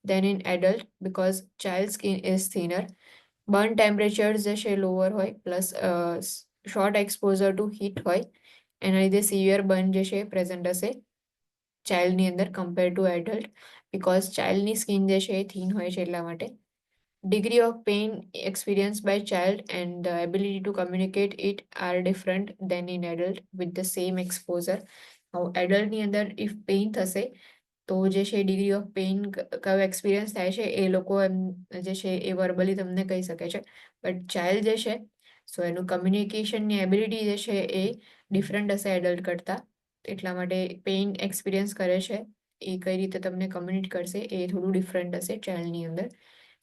Speaker 1: than in adult because child skin is thinner. Burn temperatures જે છે lower હોય plus short exposure to heat હોય એના લીધે severe burn જે છે present હશે ચાઇલ્ડની અંદર કમ્પેર ટુ એડલ્ટ બિકોઝ ચાઇલ્ડની સ્કિન જે છે એ થીન હોય છે એટલા માટે. Degree of pain experienced by child and the ability to communicate it are different than in adult with the same exposure. એડલ્ટની અંદર ઇફ પેઇન થશે તો જે છે ડિગ્રી ઓફ પેઇન કયો એક્સપિરિયન્સ થાય છે એ લોકો એમ જે છે એ વર્બલી તમને કહી શકે છે. બટ ચાઇલ્ડ જે છે સો એનું કમ્યુનિકેશનની એબિલિટી જે છે એ ડિફરન્ટ હશે એડલ્ટ કરતાં. એટલા માટે પેઇન એક્સપિરિયન્સ કરે છે એ કઈ રીતે તમને કમ્યુનિકેટ કરશે એ થોડું ડિફરન્ટ હશે ચાઇલ્ડની અંદર.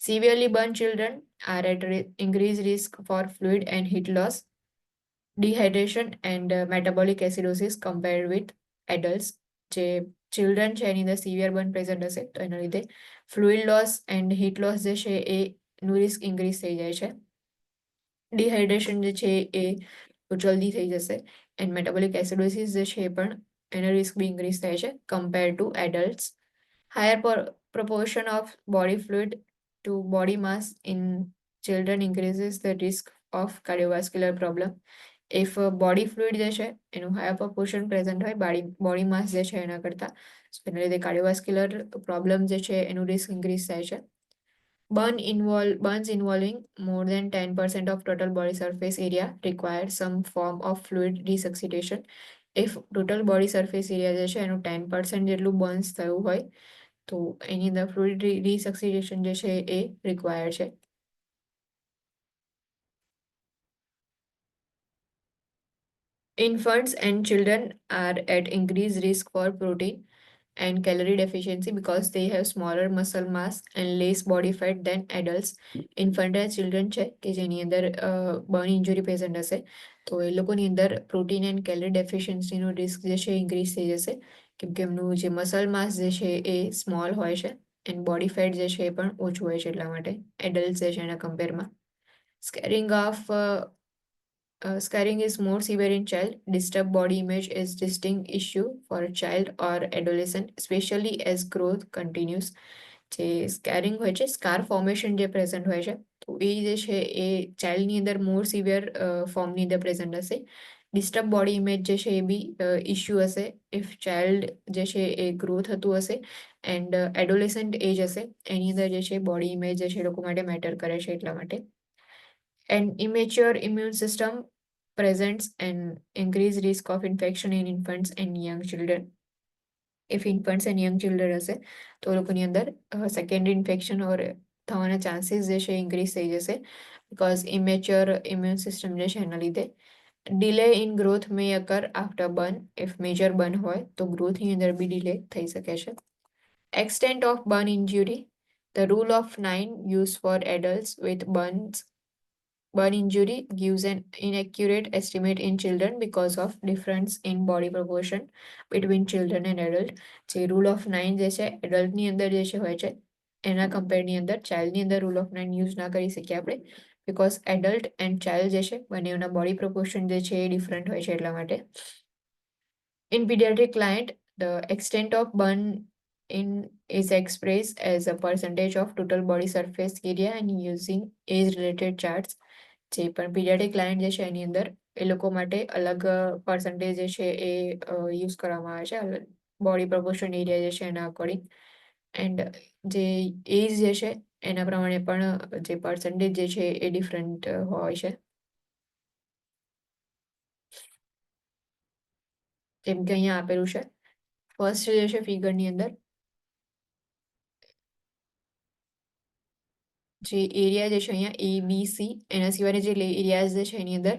Speaker 1: Severely burned children are at increased risk for fluid and heat loss, dehydration and metabolic acidosis compared with adults. જે ચિલ્ડ્રન છે એની અંદર સિવિયર બર્ન પ્રેઝન્ટ હશે તો એના લીધે fluid loss and heat loss જે છે એનું રિસ્ક ઇન્ક્રીઝ થઈ જાય છે. ડિહાઇડ્રેશન જે છે એ જલ્દી થઈ જશે એન્ડ મેટાબોલિક એસિડોસિસ જે છે એ પણ એનો રિસ્ક બી ઇન્ક્રીઝ થાય છે compare to adults. Higher proportion of body fluid to body mass in children increases the risk of cardiovascular problem. If body fluid જે છે એનું higher proportion present હોય body mass જે છે એના કરતાં so એના લીધે cardiovascular problem જે છે એનું risk increase થાય છે. Burns involving more than 10% of total body surface area require some form of fluid resuscitation. If total body surface area જે છે એનું 10% જેટલું બર્ન્સ થયું હોય તો એની અંદર ફ્લુઇડ રિસક્સિટેશન જે છે એ રિક્વાયર્ડ છે. Infants and children are at increased risk for protein and calorie deficiency because they have smaller muscle mass and less body fat than adults. Infant and children છે કે જેની અંદર બર્ન ઇન્જુરી પેશન્ટ હશે તો એ લોકોની અંદર પ્રોટીન એન્ડ કેલરી ડેફિશિયન્સીનું રિસ્ક જે છે ઇન્ક્રીઝ થઈ જશે કેમ કે એમનું જે મસલ માસ જે છે એ સ્મોલ હોય છે એન્ડ બોડી ફેટ જે છે એ પણ ઓછું હોય છે એટલા માટે એડલ્ટ જે છે એના કમ્પેરમાં. સ્કેરિંગ of Scarring is more severe in child. Disturbed body image is distinct issue for a child or adolescent, especially as growth continues. જે સ્કેરિંગ હોય છે, સ્કાર ફોર્મેશન જે પ્રેઝન્ટ હોય છે, તો એ જે છે એ ચાઇલ્ડની અંદર મોર સિવિયર ફોર્મની અંદર પ્રેઝન્ટ હશે. ડિસ્ટર્બ બોડી ઇમેજ જે છે એ બી ઇસ્યુ હશે ઇફ ચાઇલ્ડ જે છે એ ગ્રો થતું હશે એન્ડ એડોલેસન્ટ એજ હશે, એની અંદર જે છે બોડી ઇમેજ જે છે એ લોકો માટે મેટર કરે છે એટલા માટે. And immature immune system presents an increased risk of infection in infants and young children. If infants and young children હશે તો લોકોની અંદર સેકન્ડરી ઇન્ફેક્શન ઓર થવાના ચાન્સીસ જે છે ઇન્ક્રીઝ થઈ જશે બિકોઝ ઇમેચ્યોર ઇમ્યુન સિસ્ટમ જે છે એના લીધે. Delay in growth may occur after burn. If major burn હોય તો ગ્રોથની અંદર બી ડિલે થઈ શકે છે. Extent of burn injury. The rule of 9 use for adults with burn injury gives an inaccurate estimate in children because of difference in body proportion between children and adult. જે rule of 9 જે છે એડલ્ટની અંદર જે છે હોય છે એના કમ્પેરની અંદર ચાઇલ્ડની અંદર રૂલ ઓફ 9 યુઝ ના કરી શકીએ આપણે બિકોઝ એડલ્ટ એન્ડ ચાઇલ્ડ જે છે બંનેના બોડી પ્રોપોર્શન જે છે એ ડિફરન્ટ હોય છે એટલા માટે. In pediatric client, the extent of burn in is expressed as a percentage of total body surface area and using age-related charts. જે પણ પીડિયાટ્રિક ક્લાયન્ટ જે છે એની અંદર એ લોકો માટે અલગ પર્સન્ટેજ જે છે એ યુઝ કરવામાં આવે છે બોડી પ્રપોર્શન એરિયા જે છે એના અકોર્ડિંગ. એન્ડ જે એજ જે છે એના પ્રમાણે પણ જે પર્સન્ટેજ જે છે એ ડિફરન્ટ હોય છે. જેમ કે અહીંયા આપેલું છે ફર્સ્ટ જે છે ફિગરની અંદર જે એરિયા જે છે અહીંયા એ બી સી એના સિવાયના જે એરિયાઝ જે છે એની અંદર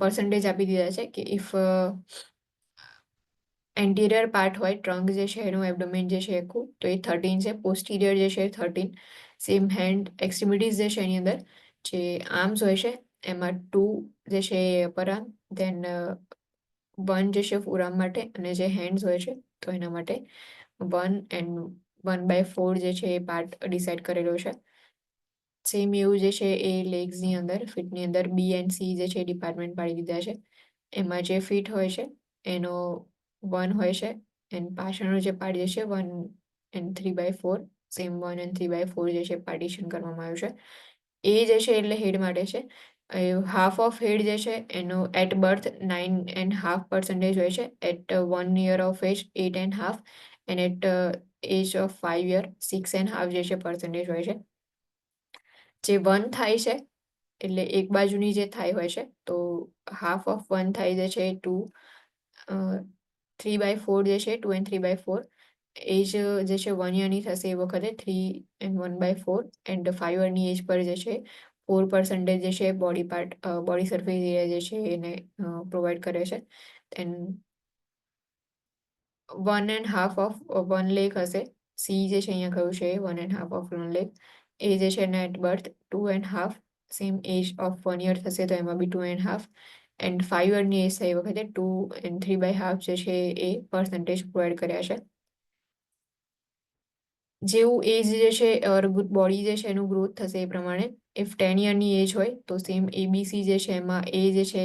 Speaker 1: પર્સન્ટેજ આપી દીધા છે કે ઇફ એન્ટિરિયર પાર્ટ હોય ટ્રંક જે છે એનું એબડોમેન જે છે આખું તો એ 13 છે, પોસ્ટિરિયર જે છે 13, સેમ હેન્ડ એક્સ્ટ્રીમિટીઝ જે છે એની અંદર જે આર્મ્સ હોય છે એમાં 2 જે છે એ અપર આર્મ, ધેન 1 જે છે ફોર આર્મ માટે અને જે હેન્ડ્સ હોય છે તો એના માટે 1 એન્ડ 1/4 જે છે એ પાર્ટ ડિસાઇડ કરેલો છે. સેમ એવું જે છે એ લેગ્સની અંદર ફીટની અંદર બી એન્ડ સી જે છે ડિપાર્ટમેન્ટ પાડી દીધા છે. એમાં જે ફીટ હોય છે એનો 1 હોય છે એન્ડ પાછળનો જે પાર્ટ જે છે 1 એન્ડ 3/4 સેમ 1 એન્ડ 3/4 જે છે પાર્ટીશન કરવામાં આવ્યું છે. એ જે છે એટલે હેડ માટે છે. હાફ ઓફ હેડ જે છે એનો એટ બર્થ 9.5% હોય છે, at 1 year of age 8.5 and at age of 5 year 6.5 જે છે પર્સન્ટેજ હોય છે. જે 1 થાય છે એટલે એક બાજુની જે થાય હોય છે તો હાફ ઓફ 1 થાય જે છે 2, 3/4 જે છે 2 એન્ડ 3/4 એજ જે છે 1 યરની થશે એ વખતે 3 એન્ડ 1/4 એન્ડ 5 યરની એજ પર જે છે 4% જે છે બોડી સરફેસ એરિયા જે છે એને પ્રોવાઈડ કરે છે. એન્ડ 1.5 ઓફ 1 લેગ હશે. સી જે છે અહીંયા કહ્યું છે 1.5 ઓફ 1 લેગ. એ જે છે એના at birth 2.5 same age of 1 year થશે તો એમાં બી 2.5 એન્ડ 5 યરની એજ થઈ વખતે 2 એન્ડ 3/2 જે છે એ પર્સન્ટેજ પ્રોવાઈડ કર્યા છે. જેવું એજ જે છે બોડી જે છે એનું ગ્રોથ થશે એ પ્રમાણે ઇફ 10 યરની એજ હોય તો સેમ એબીસી જે છે એમાં એ જે છે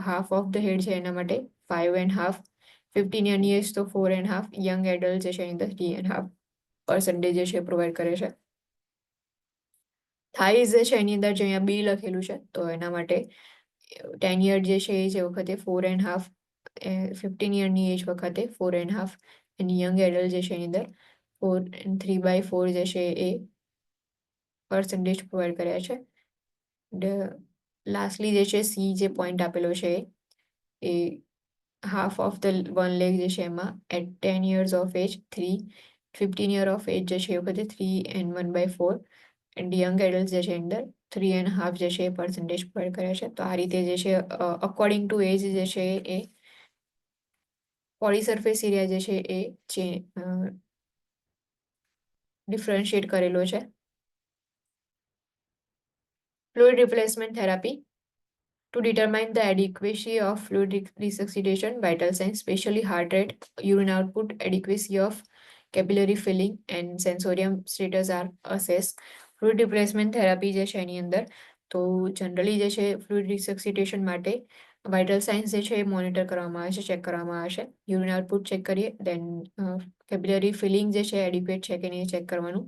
Speaker 1: હાફ ઓફ ધ હેડ છે એના માટે 5.5, 15 યરની એજ તો 4.5, યંગ એડલ્ટ જે છે એની અંદર 3.5% જે છે પ્રોવાઈડ કરે છે. થાઈઝ જે છે એની અંદર જે અહીંયા બી લખેલું છે તો એના માટે 10 યર જે છે એ વખતે 4.5, 15 યરની એજ વખતે 4.5 એન્ડ યંગ એડલ્ટ જે છે એની અંદર 4 એન્ડ 3/4 જે છે એ પર્સન્ટેજ પ્રોવાઈડ કર્યા છે. લાસ્ટલી જે છે સી જે પોઈન્ટ આપેલો છે એ હાફ ઓફ ધ 1 લેગ જે છે એમાં at 10 years of age 3, 15 year of age જે છે એ વખતે 3 એન્ડ 1/4 એન્ડ યંગ એડલ્ટ જે છે અંદર 3.5 જે છે એ પર્સન્ટેજ પ્રોવાઈડ કર્યા છે. તો આ રીતે જે છે અકોર્ડિંગ ટુ એજ જે છે એ બોડી સરફેસ એરિયા જે છે એ ડિફરન્શિએટ કરેલો છે. Fluid replacement therapy. To determine the adequacy of fluid resuscitation, vital signs, especially heart rate, urine output, adequacy of capillary filling, and sensorium status are assessed. Fluid replacement therapy જે છે એની અંદર તો generally જે છે fluid રિસક્સિટેશન માટે vital science જે છે એ મોનિટર કરવામાં આવે છે, ચેક કરવામાં આવે છે. યુરિન આઉટપુટ ચેક કરીએ, દેન કેપિલરી ફિલિંગ જે છે એડિક્વેટ છે કે નહીં ચેક કરવાનું,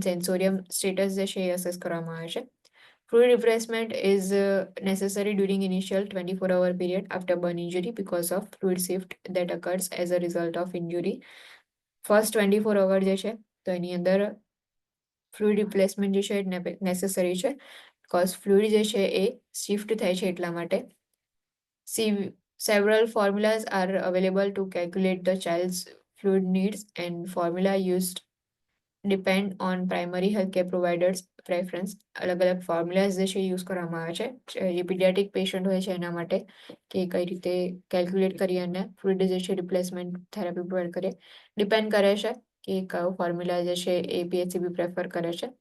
Speaker 1: સેન્સોરિયમ સ્ટેટસ જે છે એ અસેસ કરવામાં આવે છે. Fluid replacement is necessary during initial 24-hour period after burn injury because of fluid shift that occurs as a result of injury. First 24 hour જે છે તો એની અંદર ફ્લુઇડ રિપ્લેસમેન્ટ જે છે નેસેસરી છે, બીકોઝ ફ્લુઇડ જે છે એ શિફ્ટ થાય છે એટલા માટે. Several formulas are available to calculate the child's fluid needs and formula used depend on primary healthcare providers preference. અલગ અલગ ફોર્મ્યુલાઝ જે છે યુઝ કરવામાં આવે છે જે પીડિયાટ્રિક પેશન્ટ હોય છે એના માટે, કે કઈ રીતે કેલ્ક્યુલેટ કરી અને ફ્લુઇડ જે છે રિપ્લેસમેન્ટ થેરાપી પ્રોવાઈડ કરીએ, ડિપેન્ડ કરે છે કે કયો ફોર્મ્યુલા જે છે એ PHCP પ્રેફર કરે છે.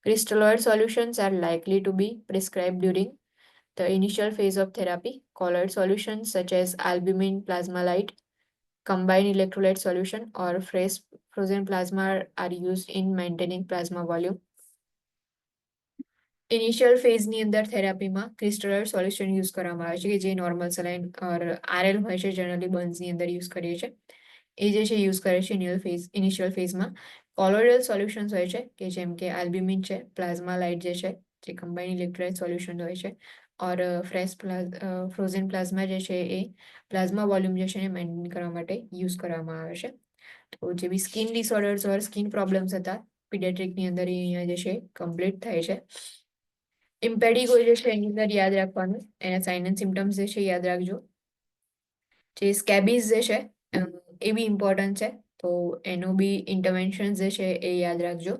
Speaker 1: Crystalloid solutions are likely to be prescribed during the initial phase of therapy. Colloid solutions such as albumin, plasma light, combined electrolyte solution or fresh frozen plasma are used in maintaining plasma volume. Initial ફેઝની અંદર થેરાપીમાં ક્રિસ્ટલોઇડ solution use કરવામાં આવે છે કે જે normal સલાઇન ઓર RL હોય છે, generally બર્ન્સની અંદર યુઝ કરીએ છીએ, એ જે છે યુઝ કરે છે ઇનિશિયલ ફેઝમાં. કોલોઇડલ સોલ્યુશન્સ હોય છે કે જેમ કે આલ્બ્યુમિન છે, પ્લાઝમા લાઇટ જે છે જે કમ્બાઇન ઇલેક્ટ્રોલાઇટ સોલ્યુશન હોય છે, ઓર ફ્રોઝન પ્લાઝમા જે છે એ પ્લાઝમા વોલ્યુમ જે છે એ મેન્ટેન કરવા માટે યુઝ કરવામાં આવે છે. તો જે બી સ્કિન ડિસઓર્ડર્સ ઓર સ્કિન પ્રોબ્લેમ્સ હતા પીડિયાટ્રિકની અંદર એ અહીંયા જે છે કમ્પ્લીટ થાય છે. ઇમ્પેડિગો જે છે એની અંદર યાદ રાખવાનું, એના સાઇન એન્ડ સિમ્ટમ્સ જે છે યાદ રાખજો. જે સ્કેબીઝ જે છે એ બી ઇમ્પોર્ટન્ટ છે, તો એનું બી ઇન્ટરવેન્શન જે છે એ યાદ રાખજો.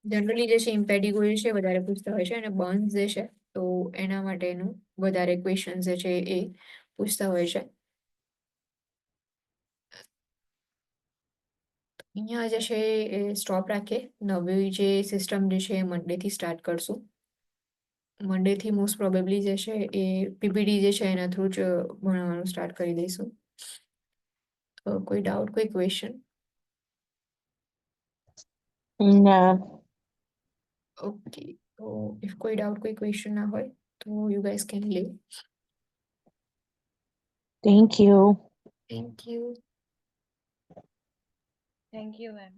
Speaker 1: જનરલી જે છે ઇમ્પેડિગો જે છે વધારે પૂછતા હોય છે, અને બર્ન્સ જે છે તો એના માટેનું વધારે ક્વેશ્ચન જે છે એ પૂછતા હોય છે. અહીંયા જે છે એ સ્ટોપ રાખીએ. નવી જે સિસ્ટમ જે છે એ મંડેથી સ્ટાર્ટ કરશું. મંડેથી મોસ્ટ પ્રોબેબલી જે છે એ પીપીટી જે છે એના થ્રુ જ ભણાવવાનું સ્ટાર્ટ કરી દઈશું. કોઈ ડાઉટ, કોઈ ક્વેશ્ચન?
Speaker 2: ના.
Speaker 1: ઓકે, તો ઇફ કોઈ ડાઉટ, કોઈ ક્વેશ્ચન ના હોય તો you guys can live.
Speaker 2: Thank you.
Speaker 1: Thank you.
Speaker 3: Thank you, ma'am.